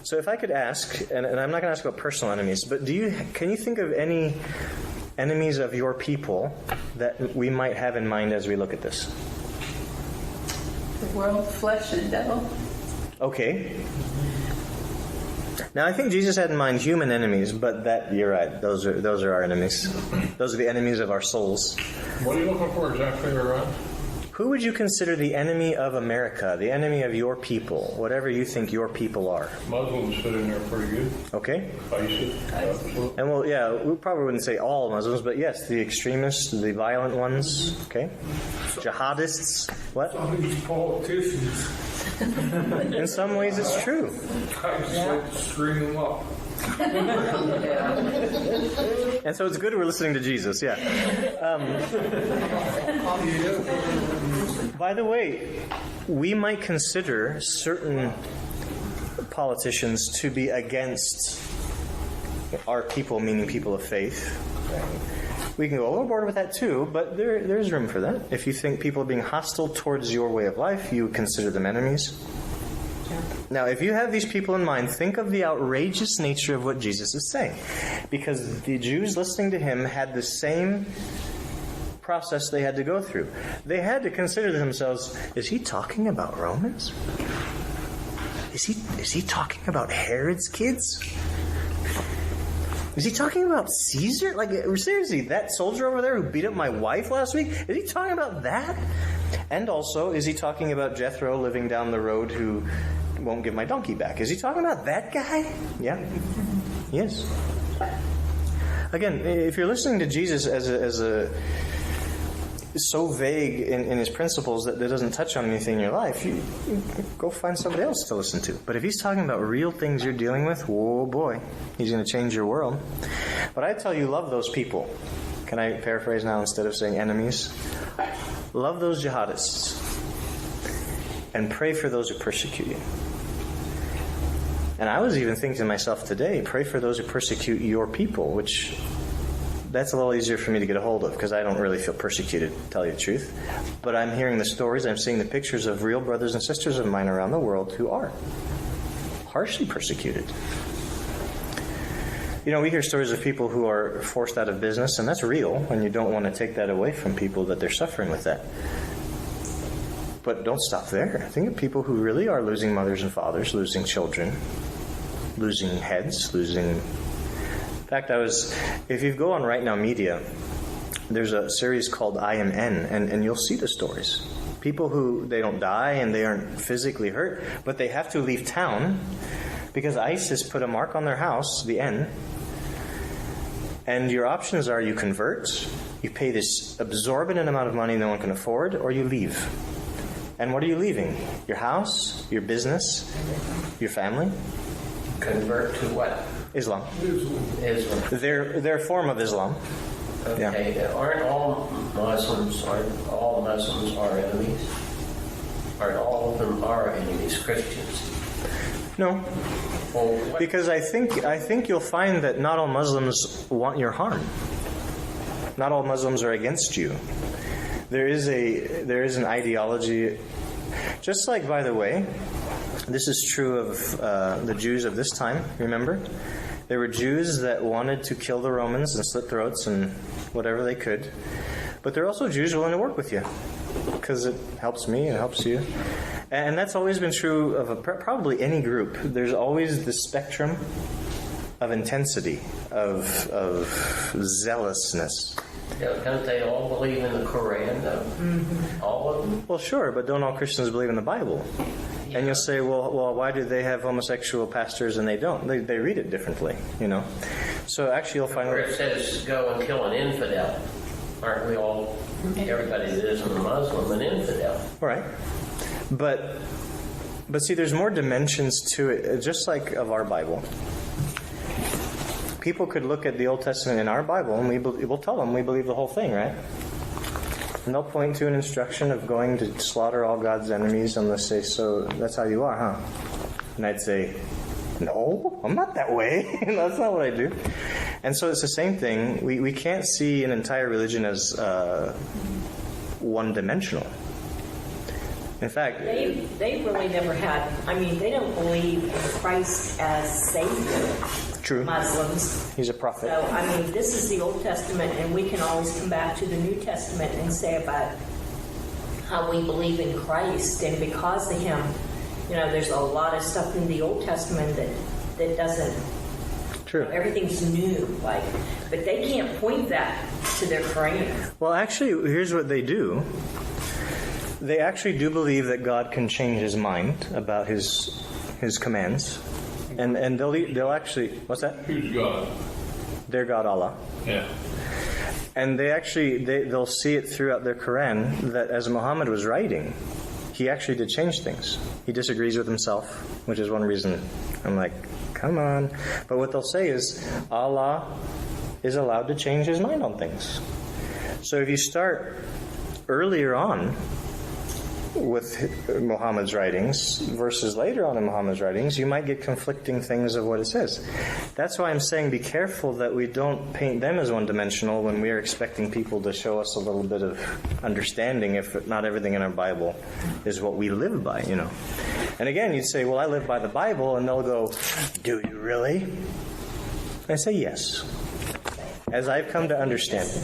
Speaker 1: So if I could ask, and I'm not going to ask about personal enemies, but can you think of any enemies of your people that we might have in mind as we look at this?
Speaker 4: The world, flesh, and devil.
Speaker 1: Okay. Now, I think Jesus had in mind human enemies, but you're right. Those are our enemies. Those are the enemies of our souls.
Speaker 3: What are you looking for exactly, Ron?
Speaker 1: Who would you consider the enemy of America, the enemy of your people, whatever you think your people are?
Speaker 3: Muslims fit in there pretty good.
Speaker 1: Okay.
Speaker 3: ISIS.
Speaker 1: And we probably wouldn't say all Muslims, but yes, the extremists, the violent ones. Okay. Jihadists. What?
Speaker 6: Some of these politicians.
Speaker 1: In some ways, it's true.
Speaker 6: I just like to string them up.
Speaker 1: And so it's good we're listening to Jesus, yeah. By the way, we might consider certain politicians to be against our people, meaning people of faith. We can go overboard with that too, but there's room for that. If you think people are being hostile towards your way of life, you consider them enemies. Now, if you have these people in mind, think of the outrageous nature of what Jesus is saying. Because the Jews listening to him had the same process they had to go through. They had to consider themselves, is he talking about Romans? Is he talking about Herod's kids? Is he talking about Caesar? Like, seriously, that soldier over there who beat up my wife last week? Is he talking about that? And also, is he talking about Jethro living down the road who won't give my donkey back? Is he talking about that guy? Yeah. Yes. Again, if you're listening to Jesus as a so vague in his principles that it doesn't touch on anything in your life, you go find somebody else to listen to. But if he's talking about real things you're dealing with, oh boy, he's going to change your world. But I tell you, love those people. Can I paraphrase now instead of saying enemies? Love those jihadists and pray for those who persecute you. And I was even thinking to myself today, pray for those who persecute your people, which that's a little easier for me to get a hold of because I don't really feel persecuted, to tell you the truth. But I'm hearing the stories, I'm seeing the pictures of real brothers and sisters of mine around the world who are harshly persecuted. You know, we hear stories of people who are forced out of business, and that's real, and you don't want to take that away from people that they're suffering with that. But don't stop there. Think of people who really are losing mothers and fathers, losing children, losing heads, losing... In fact, if you go on Right Now Media, there's a series called I Am N, and you'll see the stories. People who, they don't die and they aren't physically hurt, but they have to leave town because ISIS put a mark on their house, the N. And your options are you convert, you pay this exorbitant amount of money no one can afford, or you leave. And what are you leaving? Your house, your business, your family?
Speaker 5: Convert to what?
Speaker 1: Islam.
Speaker 5: Islam.
Speaker 1: Their form of Islam.
Speaker 5: Okay.
Speaker 1: Yeah.
Speaker 5: Aren't all Muslims our enemies? Aren't all of them our enemies, Christians?
Speaker 1: No.
Speaker 5: Well,
Speaker 1: Because I think you'll find that not all Muslims want your harm. Not all Muslims are against you. There is an ideology, just like, by the way, this is true of the Jews of this time, remember? There were Jews that wanted to kill the Romans and slit throats and whatever they could. But there are also Jews willing to work with you because it helps me, it helps you. And that's always been true of probably any group. There's always the spectrum of intensity, of zealousness.
Speaker 5: don't they all believe in the Quran, though? Mm-hmm. All of them?
Speaker 1: Well, sure, but don't all Christians believe in the Bible? Yeah. And you'll say, well, why do they have homosexual pastors and they don't? They read it differently, you know. So actually you'll find...
Speaker 5: Where it says go and kill an infidel. Aren't we all, everybody that isn't a Muslim, an infidel?
Speaker 1: Right. But see, there's more dimensions to it, just like of our Bible. People could look at the Old Testament in our Bible, and we'll tell them we believe the whole thing, right? And they'll point to an instruction of going to slaughter all God's enemies, and they'll say, so that's how you are, huh? And I'd say, no, I'm not that way. That's not what I do. And so it's the same thing. We can't see an entire religion as one-dimensional. In fact,
Speaker 7: they really never had. I mean, they don't believe in Christ as Savior.
Speaker 1: True.
Speaker 7: Muslims.
Speaker 1: He's a prophet.
Speaker 7: So I mean, this is the Old Testament, and we can always come back to the New Testament and say about how we believe in Christ, and because of Him, you know, there's a lot of stuff in the Old Testament that doesn't.
Speaker 1: True.
Speaker 7: Everything's new, like, but they can't point that to their Quran.
Speaker 1: Well, actually, here's what they do. They actually do believe that God can change His mind about His commands, and they'll actually, what's that?
Speaker 3: Who's God?
Speaker 1: Their God, Allah.
Speaker 3: Yeah.
Speaker 1: And they'll see it throughout their Quran that as Muhammad was writing, he actually did change things. He disagrees with himself, which is one reason I'm like, come on. But what they'll say is Allah is allowed to change His mind on things. So if you start earlier on with Muhammad's writings versus later on in Muhammad's writings, you might get conflicting things of what it says. That's why I'm saying be careful that we don't paint them as one-dimensional when we are expecting people to show us a little bit of understanding if not everything in our Bible is what we live by, you know. And again, you'd say, well, I live by the Bible, and they'll go, do you really? I say yes. As I've come to understand it.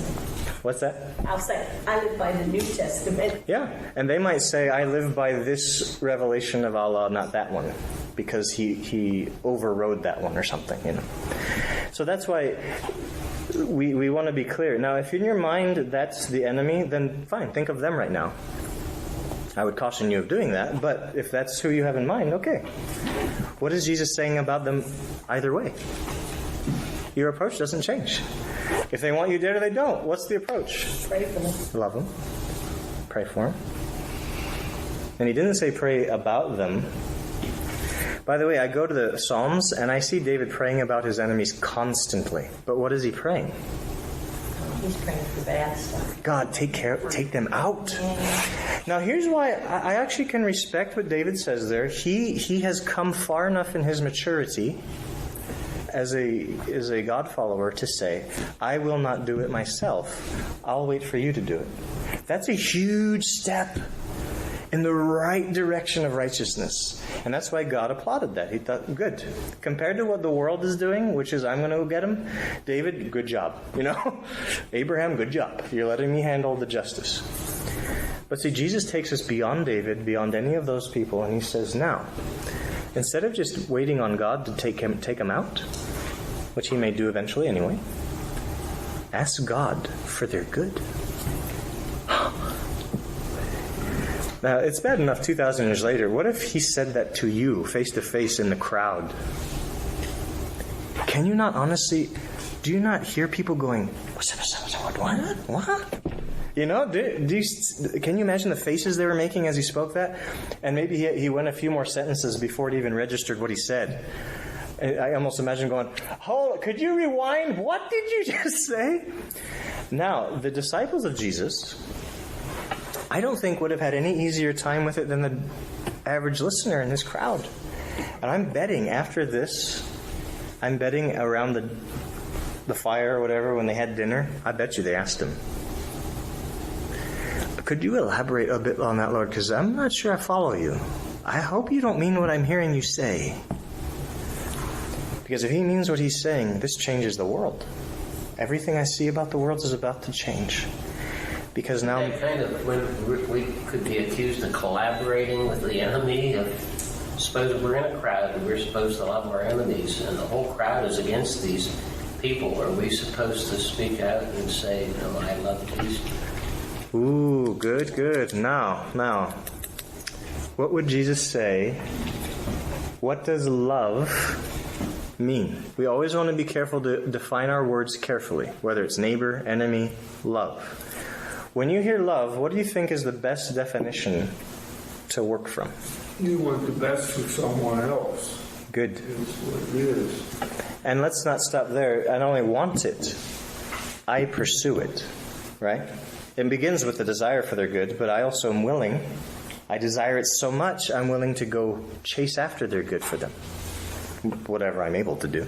Speaker 1: What's that?
Speaker 7: I'll say, I live by the New Testament.
Speaker 1: Yeah, and they might say, I live by this revelation of Allah, not that one, because he overrode that one or something, you know. So that's why we want to be clear. Now, if in your mind that's the enemy, then fine, think of them right now. I would caution you of doing that, but if that's who you have in mind, okay. What is Jesus saying about them either way? Your approach doesn't change. If they want you dead or they don't, what's the approach?
Speaker 7: Pray for them.
Speaker 1: Love them. Pray for them. And he didn't say pray about them. By the way, I go to the Psalms and I see David praying about his enemies constantly. But what is he praying?
Speaker 7: He's praying for bad stuff.
Speaker 1: God, take them out. Now, here's why I actually can respect what David says there. He has come far enough in his maturity as a God follower to say, I will not do it myself. I'll wait for you to do it. That's a huge step in the right direction of righteousness. And that's why God applauded that. He thought, good. Compared to what the world is doing, which is I'm going to go get him, David, good job. Abraham, good job. You're letting me handle the justice. But see, Jesus takes us beyond David, beyond any of those people, and he says, now, instead of just waiting on God to take him out, which he may do eventually anyway, ask God for their good. Now, it's bad enough 2,000 years later. What if he said that to you, face to face in the crowd? Can you not honestly, do you not hear people going, what? Can you imagine the faces they were making as he spoke that? And maybe he went a few more sentences before it even registered what he said. I almost imagine going, could you rewind? What did you just say? Now, the disciples of Jesus, I don't think would have had any easier time with it than the average listener in this crowd. And I'm betting after this, around the fire or whatever when they had dinner, I bet you they asked him, could you elaborate a bit on that, Lord? Because I'm not sure I follow you. I hope you don't mean what I'm hearing you say. Because if he means what he's saying, this changes the world. Everything I see about the world is about to change. Because now,
Speaker 5: that kind of, when we could be accused of collaborating with the enemy. Suppose we're in a crowd and we're supposed to love our enemies, and the whole crowd is against these people. Are we supposed to speak out and say, "No, I love these"?
Speaker 1: Ooh, good. Now, what would Jesus say? What does love mean? We always want to be careful to define our words carefully, whether it's neighbor, enemy, love. When you hear love, what do you think is the best definition to work from?
Speaker 6: You want the best for someone else.
Speaker 1: Good.
Speaker 6: Is what it is.
Speaker 1: And let's not stop there. I not only want it, I pursue it. Right? It begins with the desire for their good, but I also am willing. I desire it so much, I'm willing to go chase after their good for them. Whatever I'm able to do.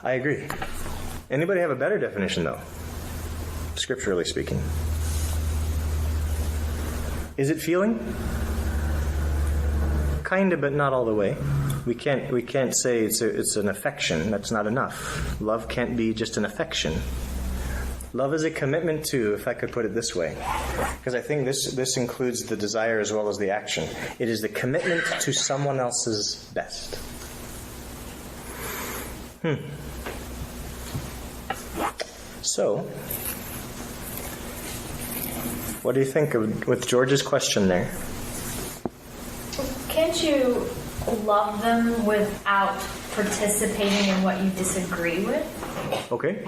Speaker 1: I agree. Anybody have a better definition, though? Scripturally speaking. Is it feeling? Kinda, but not all the way. We can't say it's an affection. That's not enough. Love can't be just an affection. Love is a commitment to, if I could put it this way, because I think this includes the desire as well as the action. It is the commitment to someone else's best. So, what do you think with George's question there?
Speaker 2: Can't you love them without participating in what you disagree with?
Speaker 1: Okay.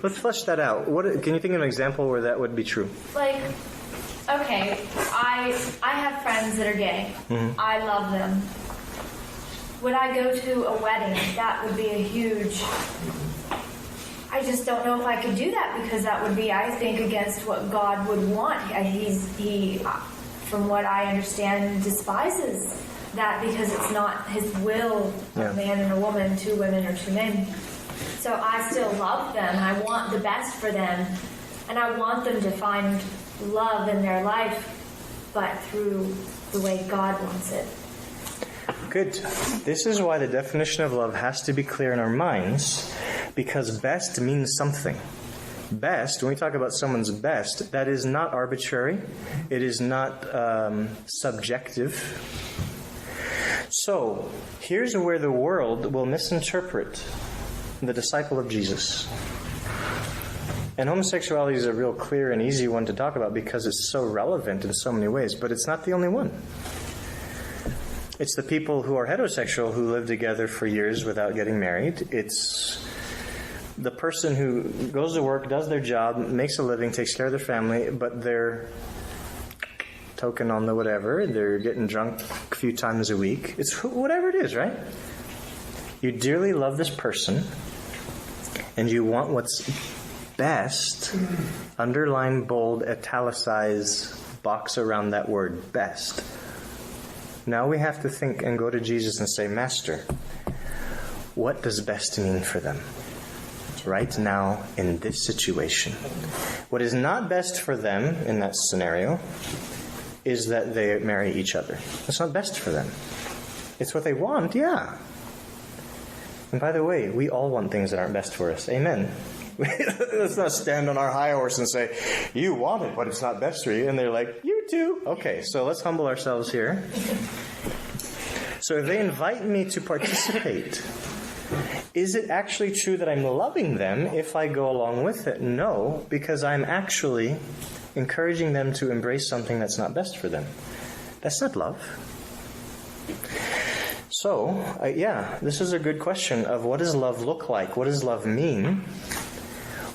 Speaker 1: Let's flesh that out. Can you think of an example where that would be true?
Speaker 2: Like, okay, I have friends that are gay. Mm-hmm. I love them. Would I go to a wedding? That would be a huge... I just don't know if I could do that, because that would be, I think, against what God would want. He from what I understand, despises that, because it's not his will, a man and a woman, 2 women or 2 men. So I still love them. I want the best for them. And I want them to find love in their life, but through the way God wants it.
Speaker 1: Good. This is why the definition of love has to be clear in our minds, because best means something. Best, when we talk about someone's best, that is not arbitrary. It is not subjective. So, here's where the world will misinterpret the disciple of Jesus. And homosexuality is a real clear and easy one to talk about because it's so relevant in so many ways, but it's not the only one. It's the people who are heterosexual who live together for years without getting married. It's the person who goes to work, does their job, makes a living, takes care of their family, but they're token on the whatever, they're getting drunk a few times a week. It's whatever it is, right? You dearly love this person, and you want what's best, underline, bold, italicize, box around that word, best. Now we have to think and go to Jesus and say, Master, what does best mean for them right now in this situation? What is not best for them in that scenario is that they marry each other. That's not best for them. It's what they want, yeah. And by the way, we all want things that aren't best for us. Amen. Let's not stand on our high horse and say, you want it, but it's not best for you. And they're like, you too. Okay, so let's humble ourselves here. So if they invite me to participate, is it actually true that I'm loving them if I go along with it? No, because I'm actually encouraging them to embrace something that's not best for them. That's not love. So, this is a good question of what does love look like? What does love mean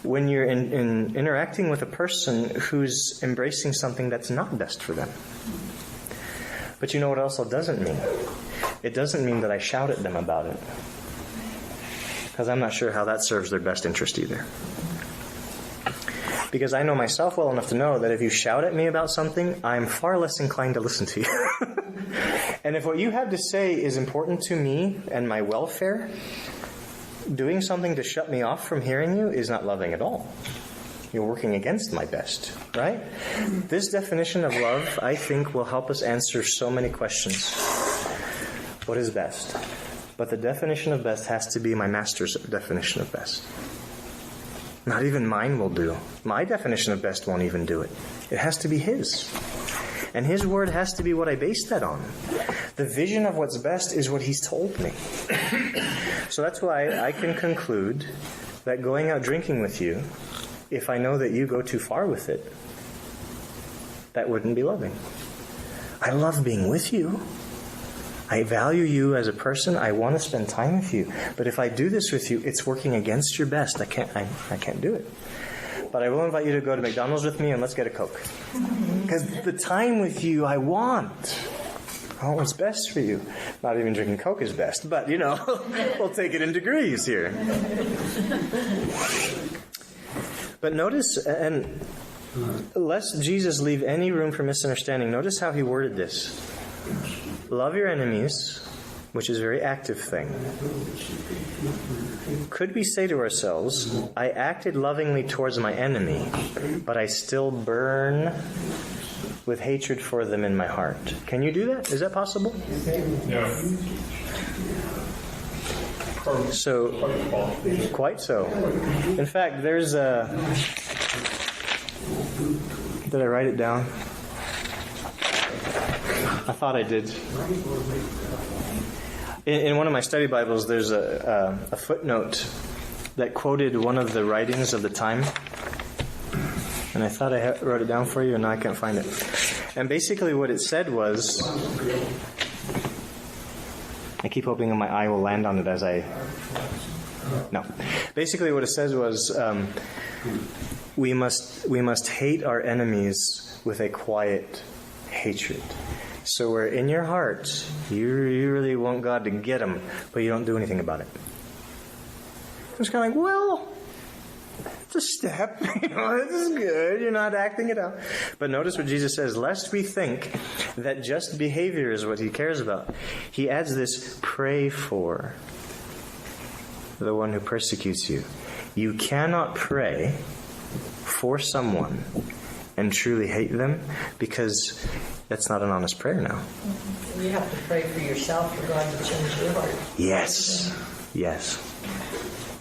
Speaker 1: when you're in interacting with a person who's embracing something that's not best for them? But you know what also doesn't mean? It doesn't mean that I shout at them about it. Because I'm not sure how that serves their best interest either. Because I know myself well enough to know that if you shout at me about something, I'm far less inclined to listen to you. And if what you have to say is important to me and my welfare, doing something to shut me off from hearing you is not loving at all. You're working against my best, right? This definition of love, I think, will help us answer so many questions. What is best? But the definition of best has to be my master's definition of best. Not even mine will do. My definition of best won't even do it. It has to be his. And his word has to be what I base that on. The vision of what's best is what he's told me. So that's why I can conclude that going out drinking with you, if I know that you go too far with it, that wouldn't be loving. I love being with you. I value you as a person. I want to spend time with you. But if I do this with you, it's working against your best. I can't do it. But I will invite you to go to McDonald's with me and let's get a Coke. Because the time with you I want. I want what's best for you. Not even drinking Coke is best. But, we'll take it in degrees here. But notice, and lest Jesus leave any room for misunderstanding, notice how he worded this. Love your enemies, which is a very active thing. Could we say to ourselves, I acted lovingly towards my enemy, but I still burn with hatred for them in my heart? Can you do that? Is that possible?
Speaker 3: Yeah.
Speaker 1: So, quite so. In fact, there's a... Did I write it down? I thought I did. In one of my study Bibles, there's a footnote that quoted one of the writings of the time. And I thought I wrote it down for you, and now I can't find it. And basically what it said was... I keep hoping that my eye will land on it as I... No. Basically what it says was, we must hate our enemies with a quiet hatred. So where in your heart, you really want God to get them, but you don't do anything about it. It's kind of like, well, it's a step. This is good. You're not acting it out. But notice what Jesus says, lest we think that just behavior is what he cares about. He adds this, pray for the one who persecutes you. You cannot pray for someone and truly hate them, because that's not an honest prayer now.
Speaker 7: You have to pray for yourself for God to change your heart.
Speaker 1: Yes.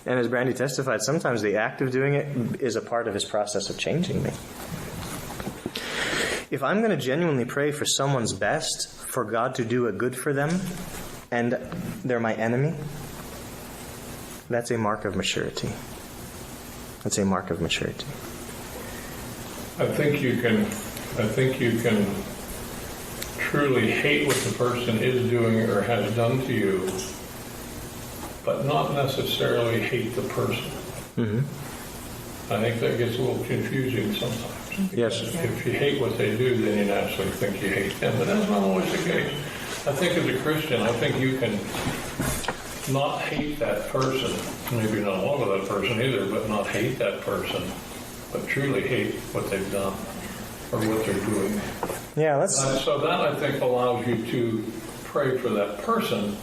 Speaker 1: And as Brandy testified, sometimes the act of doing it is a part of his process of changing me. If I'm going to genuinely pray for someone's best, for God to do a good for them, and they're my enemy, that's a mark of maturity. That's a mark of maturity.
Speaker 3: I think you can truly hate what the person is doing or has done to you, but not necessarily hate the person. I think that gets a little confusing sometimes.
Speaker 1: Yes.
Speaker 3: If you hate what they do, then you naturally think you hate them, but that's not always the case. I think as a Christian, I think you can not hate that person, maybe not love that person either, but not hate that person, but truly hate what they've done or what they're doing.
Speaker 1: Yeah, let's.
Speaker 3: So that, I think, allows you to pray for that person,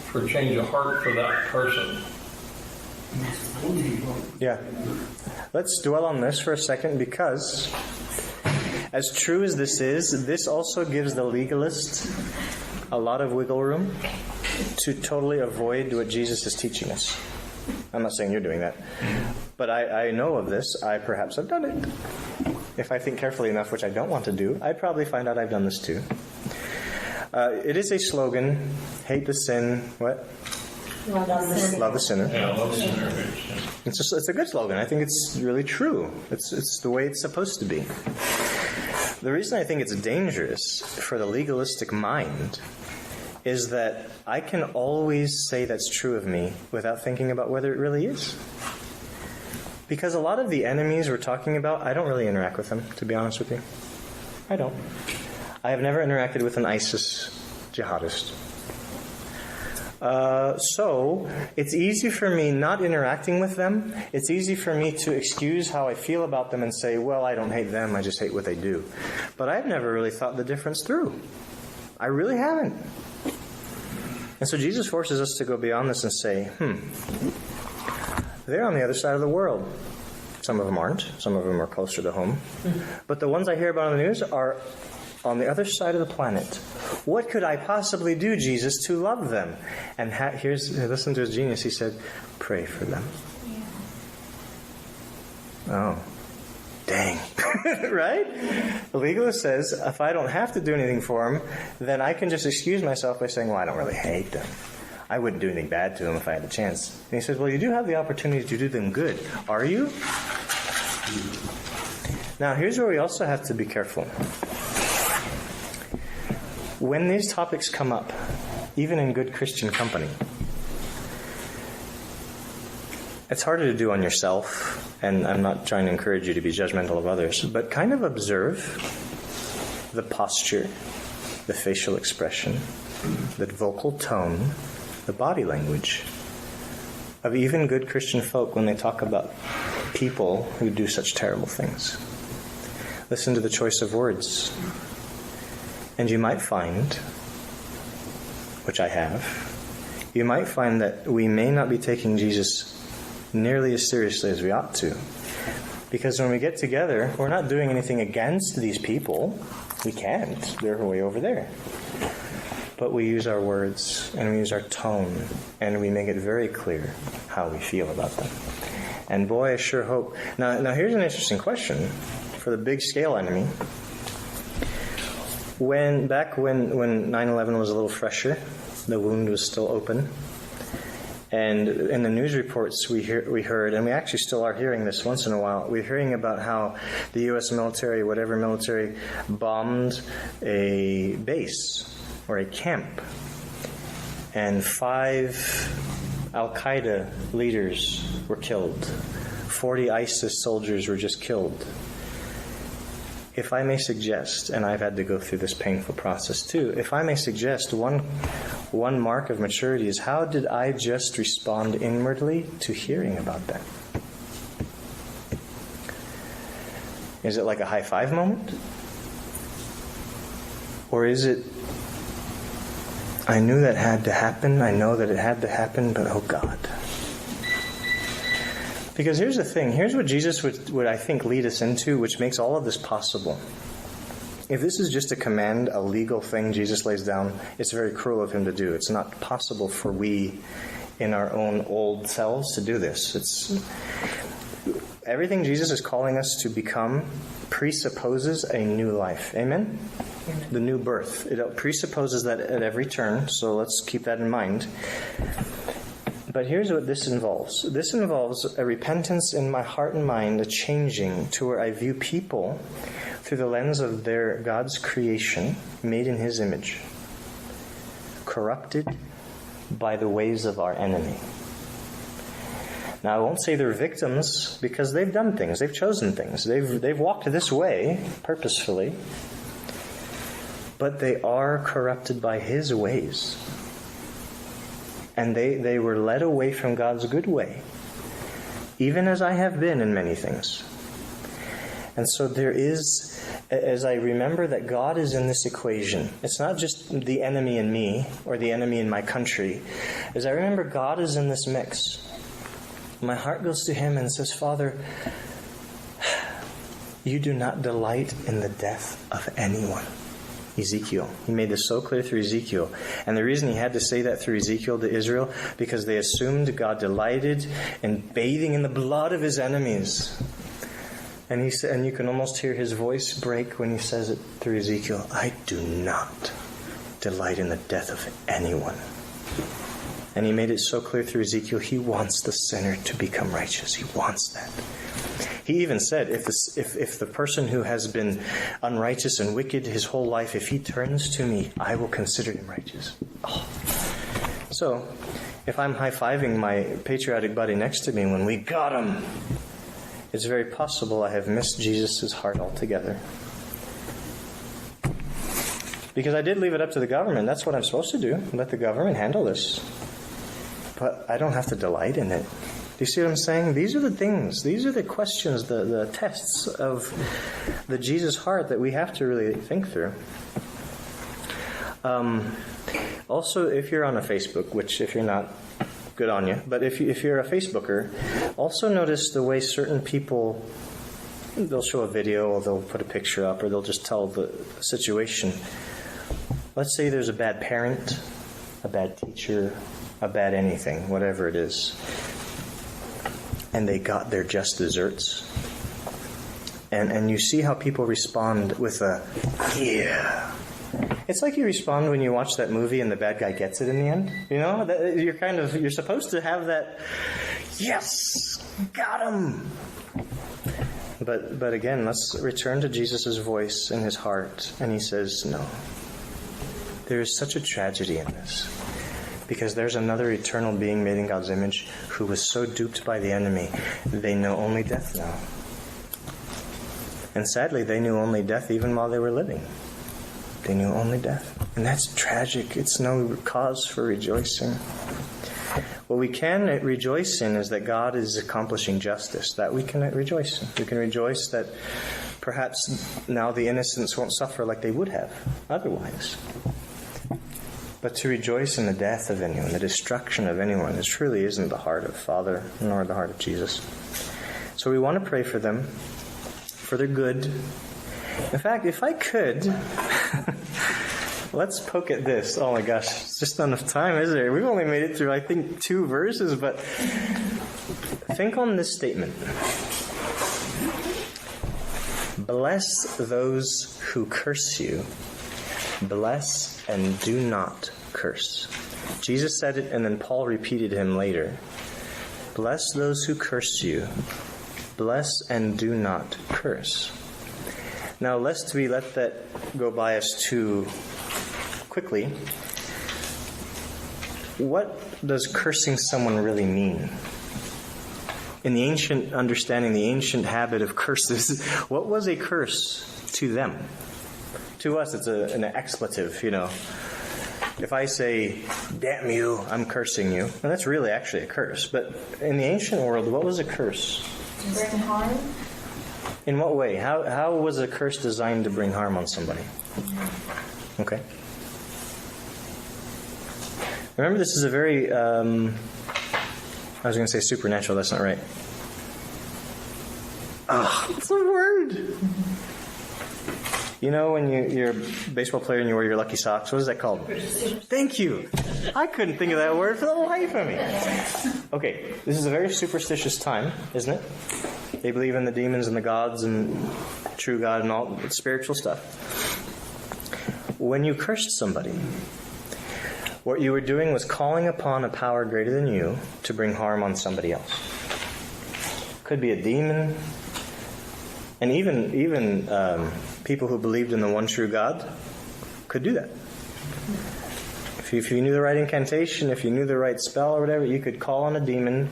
Speaker 3: for change of heart for that person.
Speaker 1: Yeah. Let's dwell on this for a second, because as true as this is, this also gives the legalist a lot of wiggle room to totally avoid what Jesus is teaching us. I'm not saying you're doing that, but I know of this. I perhaps have done it. If I think carefully enough, which I don't want to do, I'd probably find out I've done this too. It is a slogan, hate the sin, what?
Speaker 7: Love
Speaker 1: Love the sinner.
Speaker 3: Yeah, I love sinner.
Speaker 1: It's a good slogan. I think it's really true. It's the way it's supposed to be. The reason I think it's dangerous for the legalistic mind is that I can always say that's true of me without thinking about whether it really is. Because a lot of the enemies we're talking about, I don't really interact with them, to be honest with you. I don't. I have never interacted with an ISIS jihadist. So it's easy for me not interacting with them. It's easy for me to excuse how I feel about them and say, well, I don't hate them, I just hate what they do. But I've never really thought the difference through. I really haven't. And so Jesus forces us to go beyond this and say, they're on the other side of the world. Some of them aren't. Some of them are closer to home. But the ones I hear about on the news are on the other side of the planet. What could I possibly do, Jesus, to love them? And listen to his genius. He said, pray for them. Oh, dang. Right? The legalist says, if I don't have to do anything for them, then I can just excuse myself by saying, well, I don't really hate them. I wouldn't do anything bad to them if I had the chance. And he says, well, you do have the opportunity to do them good. Are you? Now, here's where we also have to be careful. When these topics come up, even in good Christian company, it's harder to do on yourself, and I'm not trying to encourage you to be judgmental of others, but kind of observe the posture, the facial expression, the vocal tone, the body language of even good Christian folk when they talk about people who do such terrible things. Listen to the choice of words. And you might find, which I have, you might find that we may not be taking Jesus nearly as seriously as we ought to. Because when we get together, we're not doing anything against these people. We can't. They're way over there. But we use our words, and we use our tone, and we make it very clear how we feel about them. And boy, I sure hope. Now here's an interesting question for the big scale enemy. Back when 9/11 was a little fresher, the wound was still open, and in the news reports we heard, and we actually still are hearing this once in a while, we're hearing about how the U.S. military, whatever military, bombed a base or a camp, and 5 Al-Qaeda leaders were killed. 40 ISIS soldiers were just killed. If I may suggest, and I've had to go through this painful process too, if I may suggest one mark of maturity is, how did I just respond inwardly to hearing about that? Is it like a high five moment? Or is it, I knew that had to happen, I know that it had to happen, but oh God. Because here's the thing, here's what Jesus would I think lead us into, which makes all of this possible. If this is just a command, a legal thing Jesus lays down, it's very cruel of him to do. It's not possible for we in our own old selves to do this. Everything Jesus is calling us to become presupposes a new life. Amen? The new birth. It presupposes that at every turn, so let's keep that in mind. But here's what this involves. This involves a repentance in my heart and mind, a changing to where I view people through the lens of their God's creation, made in His image, corrupted by the ways of our enemy. Now, I won't say they're victims because they've done things, they've chosen things, they've walked this way purposefully, but they are corrupted by His ways. And they were led away from God's good way, even as I have been in many things. And so there is, as I remember that God is in this equation, it's not just the enemy in me or the enemy in my country. As I remember God is in this mix, my heart goes to Him and says, Father, you do not delight in the death of anyone. Ezekiel. He made this so clear through Ezekiel. And the reason he had to say that through Ezekiel to Israel, because they assumed God delighted in bathing in the blood of His enemies. And he said, and you can almost hear his voice break when he says it through Ezekiel, I do not delight in the death of anyone. And he made it so clear through Ezekiel, he wants the sinner to become righteous. He wants that. He even said, if the person who has been unrighteous and wicked his whole life, if he turns to me, I will consider him righteous. Oh. So, if I'm high-fiving my patriotic buddy next to me when we got him, it's very possible I have missed Jesus' heart altogether. Because I did leave it up to the government. That's what I'm supposed to do. Let the government handle this. But I don't have to delight in it. Do you see what I'm saying? These are the things, these are the questions, the tests of the Jesus heart that we have to really think through. Also, if you're on a Facebook, which if you're not, good on you, but if you're a Facebooker, also notice the way certain people, they'll show a video or they'll put a picture up or they'll just tell the situation. Let's say there's a bad parent, a bad teacher, a bad anything, whatever it is. And they got their just desserts. And you see how people respond with a, yeah. It's like you respond when you watch that movie and the bad guy gets it in the end. You know, you're supposed to have that, yes, got him. But again, let's return to Jesus' voice in his heart. And he says, no. There is such a tragedy in this. Because there's another eternal being made in God's image who was so duped by the enemy, they know only death now. And sadly, they knew only death even while they were living. They knew only death. And that's tragic. It's no cause for rejoicing. What we can rejoice in is that God is accomplishing justice. That we can rejoice in. We can rejoice that perhaps now the innocents won't suffer like they would have otherwise. But to rejoice in the death of anyone, the destruction of anyone, this truly isn't the heart of Father, nor the heart of Jesus. So we want to pray for them, for their good. In fact, if I could, let's poke at this. Oh my gosh, it's just not enough time, is there? We've only made it through, I think, 2 verses, but think on this statement. Bless those who curse you. Bless and do not curse. Jesus said it, and then Paul repeated him later. Bless those who curse you. Bless and do not curse. Now, lest we let that go by us too quickly, what does cursing someone really mean? In the ancient understanding, the ancient habit of curses, what was a curse to them? To us, it's an expletive, you know. If I say, damn you, I'm cursing you. And that's really actually a curse. But in the ancient world, what was a curse?
Speaker 2: To bring harm.
Speaker 1: In what way? How was a curse designed to bring harm on somebody? Okay. Remember, this is a very, I was going to say supernatural, that's not right. It's a word. You know when you're a baseball player and you wear your lucky socks? What is that called? Thank you. I couldn't think of that word for the life of me. Okay, this is a very superstitious time, isn't it? They believe in the demons and the gods and true God and all spiritual stuff. When you cursed somebody, what you were doing was calling upon a power greater than you to bring harm on somebody else. Could be a demon. And even people who believed in the one true God could do that. If you knew the right incantation, if you knew the right spell or whatever, you could call on a demon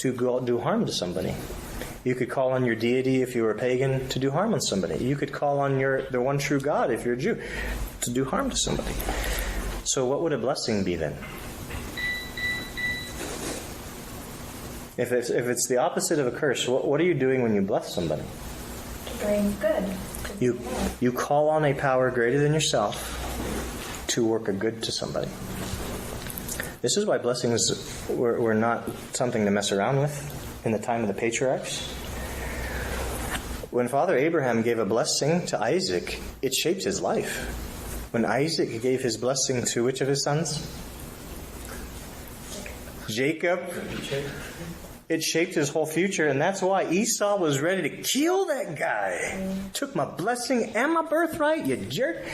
Speaker 1: to go do harm to somebody. You could call on your deity if you were a pagan to do harm on somebody. You could call on the one true God if you're a Jew to do harm to somebody. So what would a blessing be then? If it's the opposite of a curse, what are you doing when you bless somebody?
Speaker 2: To bring good.
Speaker 1: You call on a power greater than yourself to work a good to somebody. This is why blessings were not something to mess around with in the time of the patriarchs. When Father Abraham gave a blessing to Isaac, it shaped his life. When Isaac gave his blessing to which of his sons? Jacob. It shaped his whole future, and that's why Esau was ready to kill that guy. Took my blessing and my birthright, you jerk.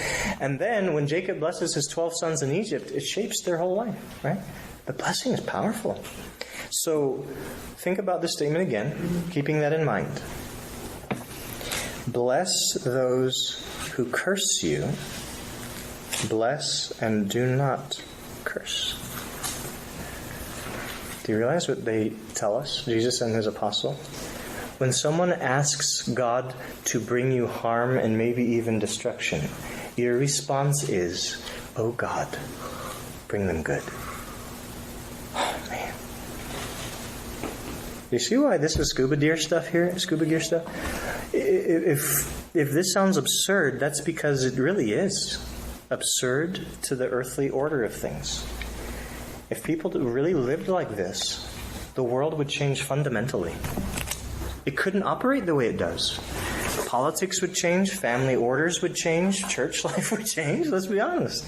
Speaker 1: And then when Jacob blesses his 12 sons in Egypt, it shapes their whole life, right? The blessing is powerful. So think about this statement again, keeping that in mind. Bless those who curse you. Bless and do not curse. Do you realize what they tell us, Jesus and his apostle? When someone asks God to bring you harm and maybe even destruction, your response is, "Oh God, bring them good." Oh man. You see why this is scuba gear stuff here? Scuba gear stuff? If this sounds absurd, that's because it really is absurd to the earthly order of things. If people really lived like this, the world would change fundamentally. It couldn't operate the way it does. Politics would change, family orders would change, church life would change, let's be honest.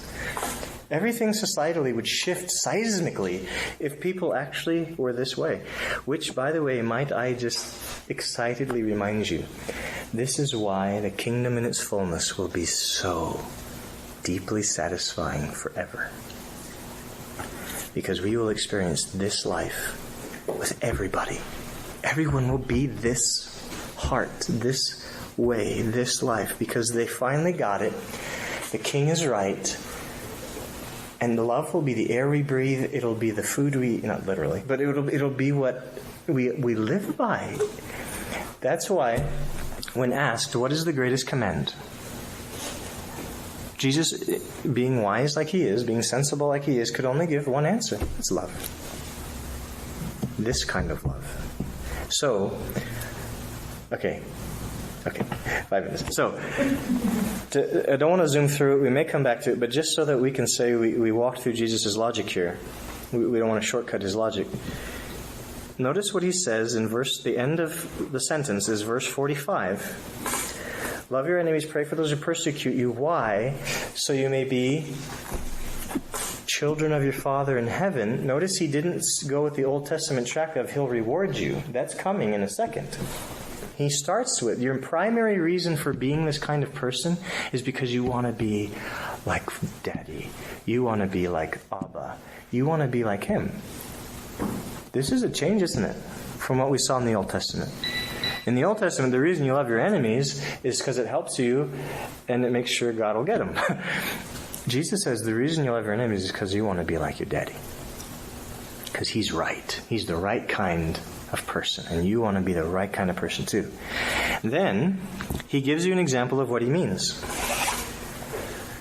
Speaker 1: Everything societally would shift seismically if people actually were this way. Which, by the way, might I just excitedly remind you, this is why the kingdom in its fullness will be so deeply satisfying forever. Because we will experience this life with everybody. Everyone will be this heart, this way, this life, because they finally got it. The King is right. And the love will be the air we breathe. It'll be the food we eat, not literally, but it'll be what we live by. That's why, when asked, what is the greatest command? Jesus, being wise like he is, being sensible like he is, could only give one answer. It's love. This kind of love. So, okay, 5 minutes. So, I don't want to zoom through it. We may come back to it, but just so that we can say we walked through Jesus' logic here. We don't want to shortcut his logic. Notice what he says in the end of the sentence is verse 45. Love your enemies, pray for those who persecute you. Why? So you may be children of your Father in heaven. Notice he didn't go with the Old Testament track of he'll reward you. That's coming in a second. He starts with, your primary reason for being this kind of person is because you want to be like Daddy. You want to be like Abba. You want to be like him. This is a change, isn't it, from what we saw in the Old Testament? In the Old Testament, the reason you love your enemies is because it helps you and it makes sure God will get them. Jesus says the reason you love your enemies is because you want to be like your daddy. Because he's right. He's the right kind of person. And you want to be the right kind of person too. Then, he gives you an example of what he means.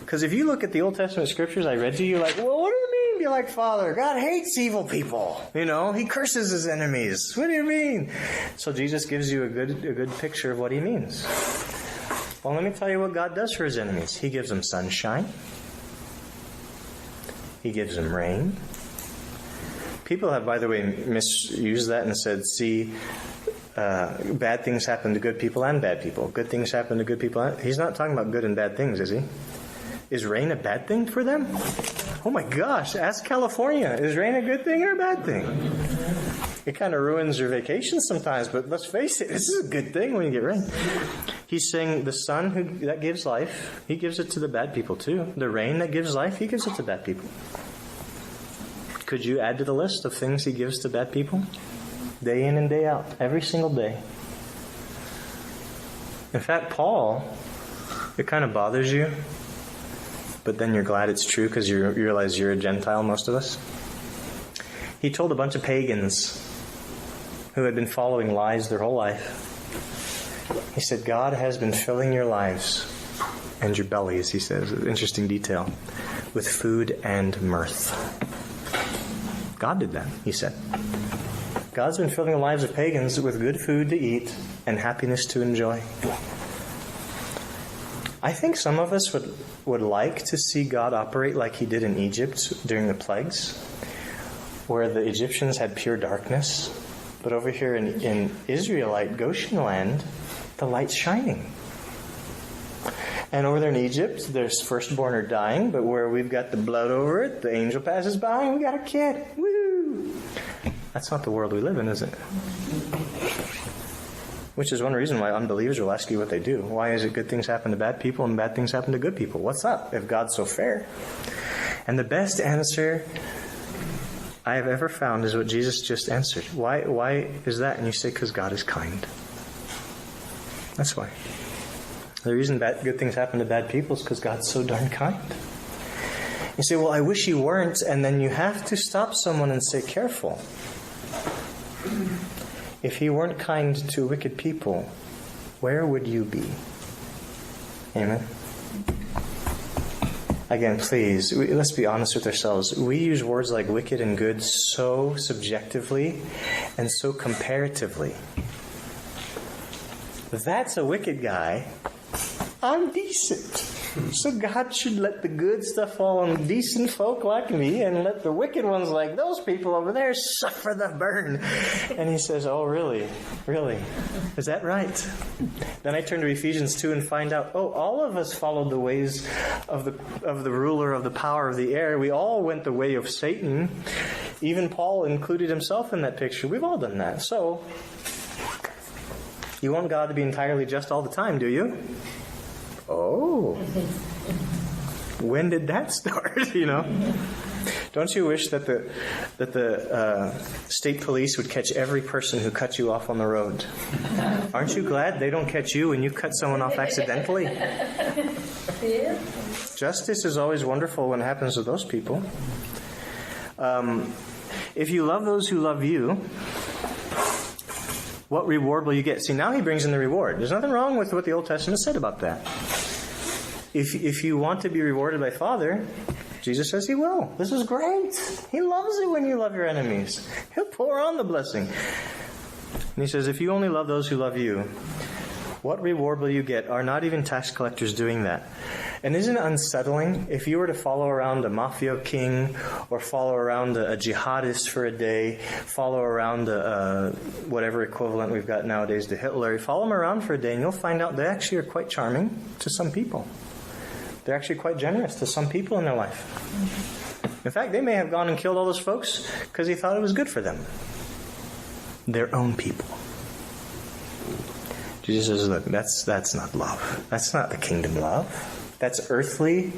Speaker 1: Because if you look at the Old Testament scriptures I read to you, like, well, what do you mean be like Father? God hates evil people. You know, he curses his enemies. What do you mean? So Jesus gives you a good picture of what he means. Well, let me tell you what God does for his enemies. He gives them sunshine. He gives them rain. People have, by the way, misused that and said, see, bad things happen to good people and bad people. Good things happen to good people. He's not talking about good and bad things, is he? Is rain a bad thing for them? Oh my gosh, ask California. Is rain a good thing or a bad thing? It kind of ruins your vacation sometimes, but let's face it, this is a good thing when you get rain. He's saying the sun that gives life, he gives it to the bad people too. The rain that gives life, he gives it to bad people. Could you add to the list of things he gives to bad people? Day in and day out, every single day. In fact, Paul, it kind of bothers you, but then you're glad it's true because you realize you're a Gentile, most of us. He told a bunch of pagans, who had been following lies their whole life. He said, God has been filling your lives and your bellies, he says, interesting detail, with food and mirth. God did that, he said. God's been filling the lives of pagans with good food to eat and happiness to enjoy. I think some of us would like to see God operate like he did in Egypt during the plagues, where the Egyptians had pure darkness. But over here in Israelite Goshen land, the light's shining. And over there in Egypt, there's firstborn are dying, but where we've got the blood over it, the angel passes by and we got a kid. Woo! That's not the world we live in, is it? Which is one reason why unbelievers will ask you what they do. Why is it good things happen to bad people and bad things happen to good people? What's up if God's so fair? And the best answer I have ever found is what Jesus just answered. Why is that? And you say, because God is kind. That's why. The reason good things happen to bad people is because God's so darn kind. You say, well, I wish he weren't. And then you have to stop someone and say, careful. If he weren't kind to wicked people, where would you be? Amen? Again, please, let's be honest with ourselves. We use words like wicked and good so subjectively and so comparatively. That's a wicked guy. I'm decent. So God should let the good stuff fall on decent folk like me and let the wicked ones like those people over there suffer the burn. And he says, oh, really? Really? Is that right? Then I turn to Ephesians 2 and find out, all of us followed the ways of the ruler of the power of the air. We all went the way of Satan. Even Paul included himself in that picture. We've all done that. So, you want God to be entirely just all the time, do you? Oh. When did that start, Don't you wish that the state police would catch every person who cut you off on the road? Aren't you glad they don't catch you when you cut someone off accidentally?
Speaker 7: Yeah.
Speaker 1: Justice is always wonderful when it happens to those people. If you love those who love you, what reward will you get? See, now he brings in the reward. There's nothing wrong with what the Old Testament said about that. If you want to be rewarded by Father, Jesus says he will. This is great. He loves it when you love your enemies. He'll pour on the blessing. And he says, if you only love those who love you, what reward will you get? Are not even tax collectors doing that? And isn't it unsettling if you were to follow around a mafia king or follow around a jihadist for a day, follow around whatever equivalent we've got nowadays to Hitler, you follow them around for a day and you'll find out they actually are quite charming to some people. They're actually quite generous to some people in their life. In fact, they may have gone and killed all those folks because he thought it was good for them. Their own people. Jesus says, look, that's not love. That's not the kingdom love. That's earthly,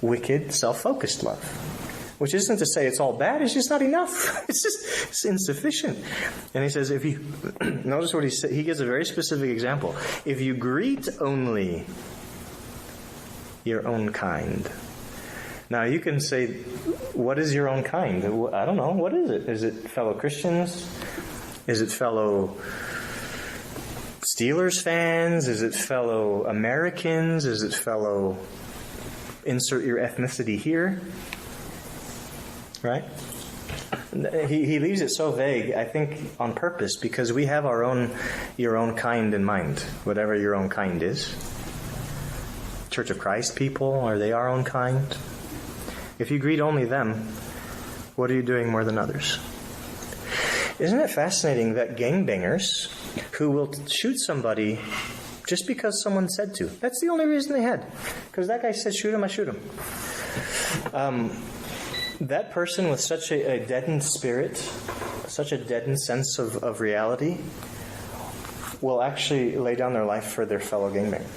Speaker 1: wicked, self-focused love. Which isn't to say it's all bad, it's just not enough. It's insufficient. And he says, if you, notice what he said, he gives a very specific example. If you greet only your own kind. Now you can say, what is your own kind? I don't know. What is it? Is it fellow Christians? Is it fellow Steelers fans? Is it fellow Americans? Is it fellow, insert your ethnicity here? Right? He leaves it so vague, I think, on purpose, because we have your own kind in mind, whatever your own kind is. Church of Christ people, are they our own kind? If you greet only them, what are you doing more than others? Isn't it fascinating that gangbangers who will shoot somebody just because someone said to, that's the only reason they had, because that guy said shoot him, I shoot him. That person with such a deadened spirit, such a deadened sense of reality, will actually lay down their life for their fellow gangbanger.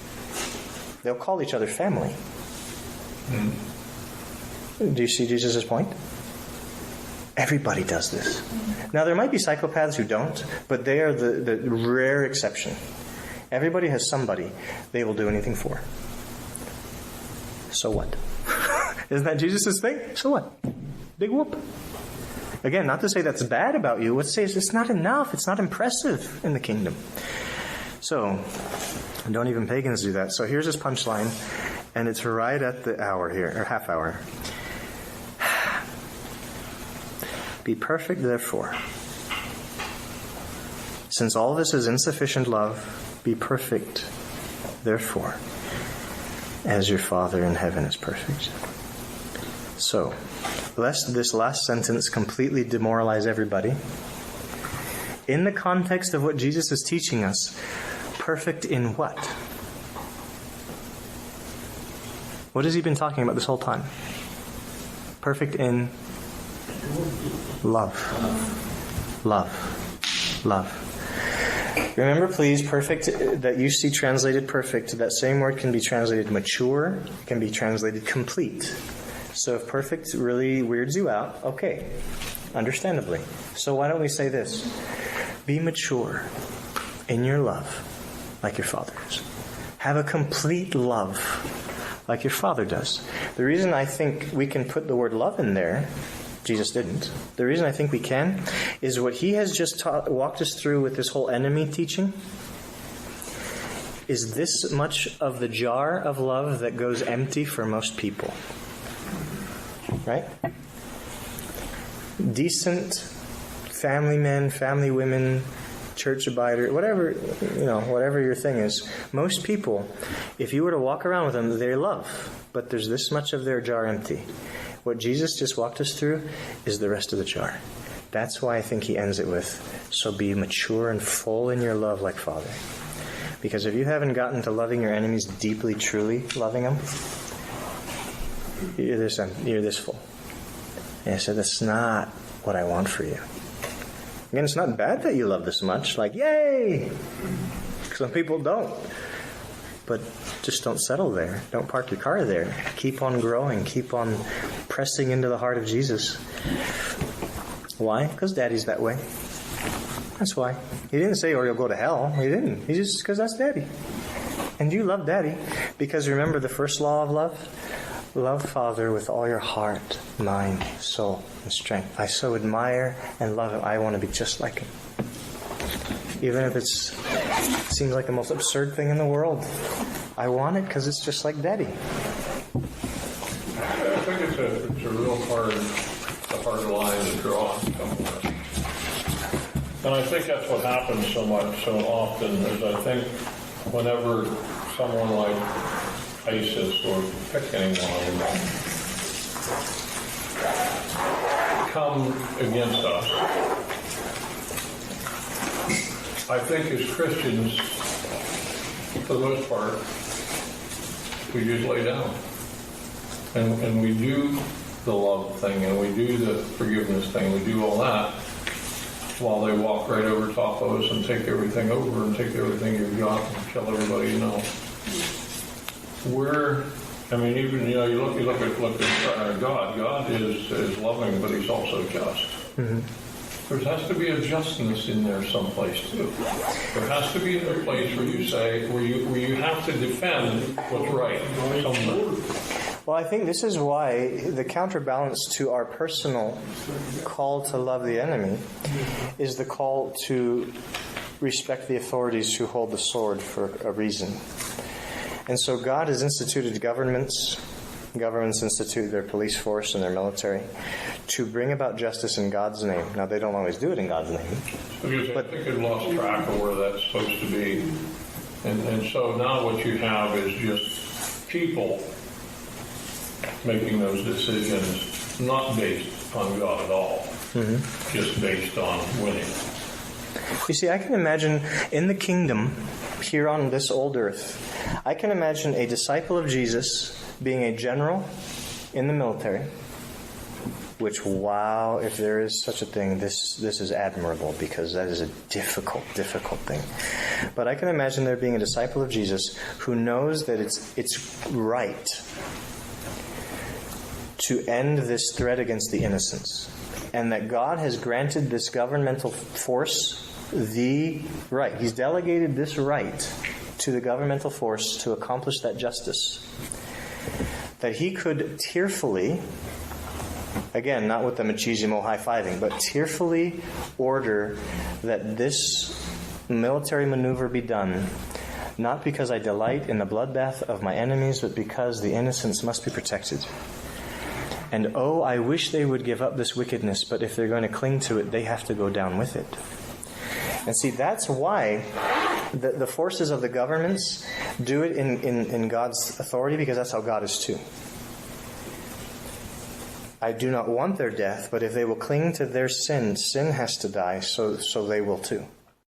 Speaker 1: They'll call each other family. Do you see Jesus' point? Everybody does this. Now, there might be psychopaths who don't, but they are the rare exception. Everybody has somebody they will do anything for. So what? Isn't that Jesus' thing? So what? Big whoop. Again, not to say that's bad about you. Let's say it's not enough. It's not impressive in the kingdom. So, don't even pagans do that. So here's his punchline, and it's right at the hour here, or half hour. Be perfect, therefore. Since all this is insufficient love, be perfect, therefore, as your Father in heaven is perfect. So, lest this last sentence completely demoralize everybody, in the context of what Jesus is teaching us, perfect in what? What has he been talking about this whole time? Perfect in love. Love. Love. Remember, please, perfect, that you see translated perfect, that same word can be translated mature, it can be translated complete. So if perfect really weirds you out, okay, understandably. So why don't we say this? Be mature in your love, like your Father is. Have a complete love, like your Father does. The reason I think we can put the word love in there, Jesus didn't. The reason I think we can is what he has just walked us through with this whole enemy teaching is this much of the jar of love that goes empty for most people. Right? Decent family men, family women, church abider, whatever, whatever your thing is. Most people, if you were to walk around with them, they love, but there's this much of their jar empty. What Jesus just walked us through is the rest of the jar. That's why I think he ends it with, so be mature and full in your love like Father. Because if you haven't gotten to loving your enemies deeply, truly loving them, you're this full. And I said, that's not what I want for you. Again, it's not bad that you love this much. Like, yay! Some people don't. But just don't settle there. Don't park your car there. Keep on growing. Keep on pressing into the heart of Jesus. Why? Because Daddy's that way. That's why. He didn't say, or you'll go to hell. He didn't. He just, because that's Daddy. And you love Daddy. Because remember the first law of love? Love Father with all your heart, mind, soul, and strength. I so admire and love him. I want to be just like him. Even if it seems like the most absurd thing in the world. I want it because it's just like Daddy.
Speaker 3: I think it's a real hard line to draw somewhere. And I think that's what happens so often is I think whenever someone like ISIS or pick anyone come against us, I think as Christians, for the most part, we just lay down. And we do the love thing, and we do the forgiveness thing, we do all that, while they walk right over top of us and take everything over and take everything you've got and kill everybody you know. Even you look at God. God is loving, but He's also just. Mm-hmm. There has to be a justness in there someplace too. There has to be a place where you say, where you have to defend what's right somewhere.
Speaker 1: Well, I think this is why the counterbalance to our personal call to love the enemy is the call to respect the authorities who hold the sword for a reason. And so God has instituted governments. Governments institute their police force and their military to bring about justice in God's name. Now, they don't always do it in God's name.
Speaker 3: Because I think they've lost track of where that's supposed to be. And so now what you have is just people making those decisions not based on God at all, just based on winning.
Speaker 1: You see, I can imagine in the kingdom, here on this old earth, I can imagine a disciple of Jesus being a general in the military, which, wow, if there is such a thing, this is admirable, because that is a difficult thing. But I can imagine there being a disciple of Jesus who knows that it's right to end this threat against the innocents, and that God has granted this governmental force the right. He's delegated this right to the governmental force to accomplish that justice. That he could tearfully Again, not with the machismo high-fiving, but tearfully order that this military maneuver be done, not because I delight in the bloodbath of my enemies, but because the innocents must be protected. And oh, I wish they would give up this wickedness, but if they're going to cling to it, they have to go down with it. And see, that's why the forces of the governments do it in God's authority, because that's how God is too. I do not want their death, but if they will cling to their sin, sin has to die, so they will too.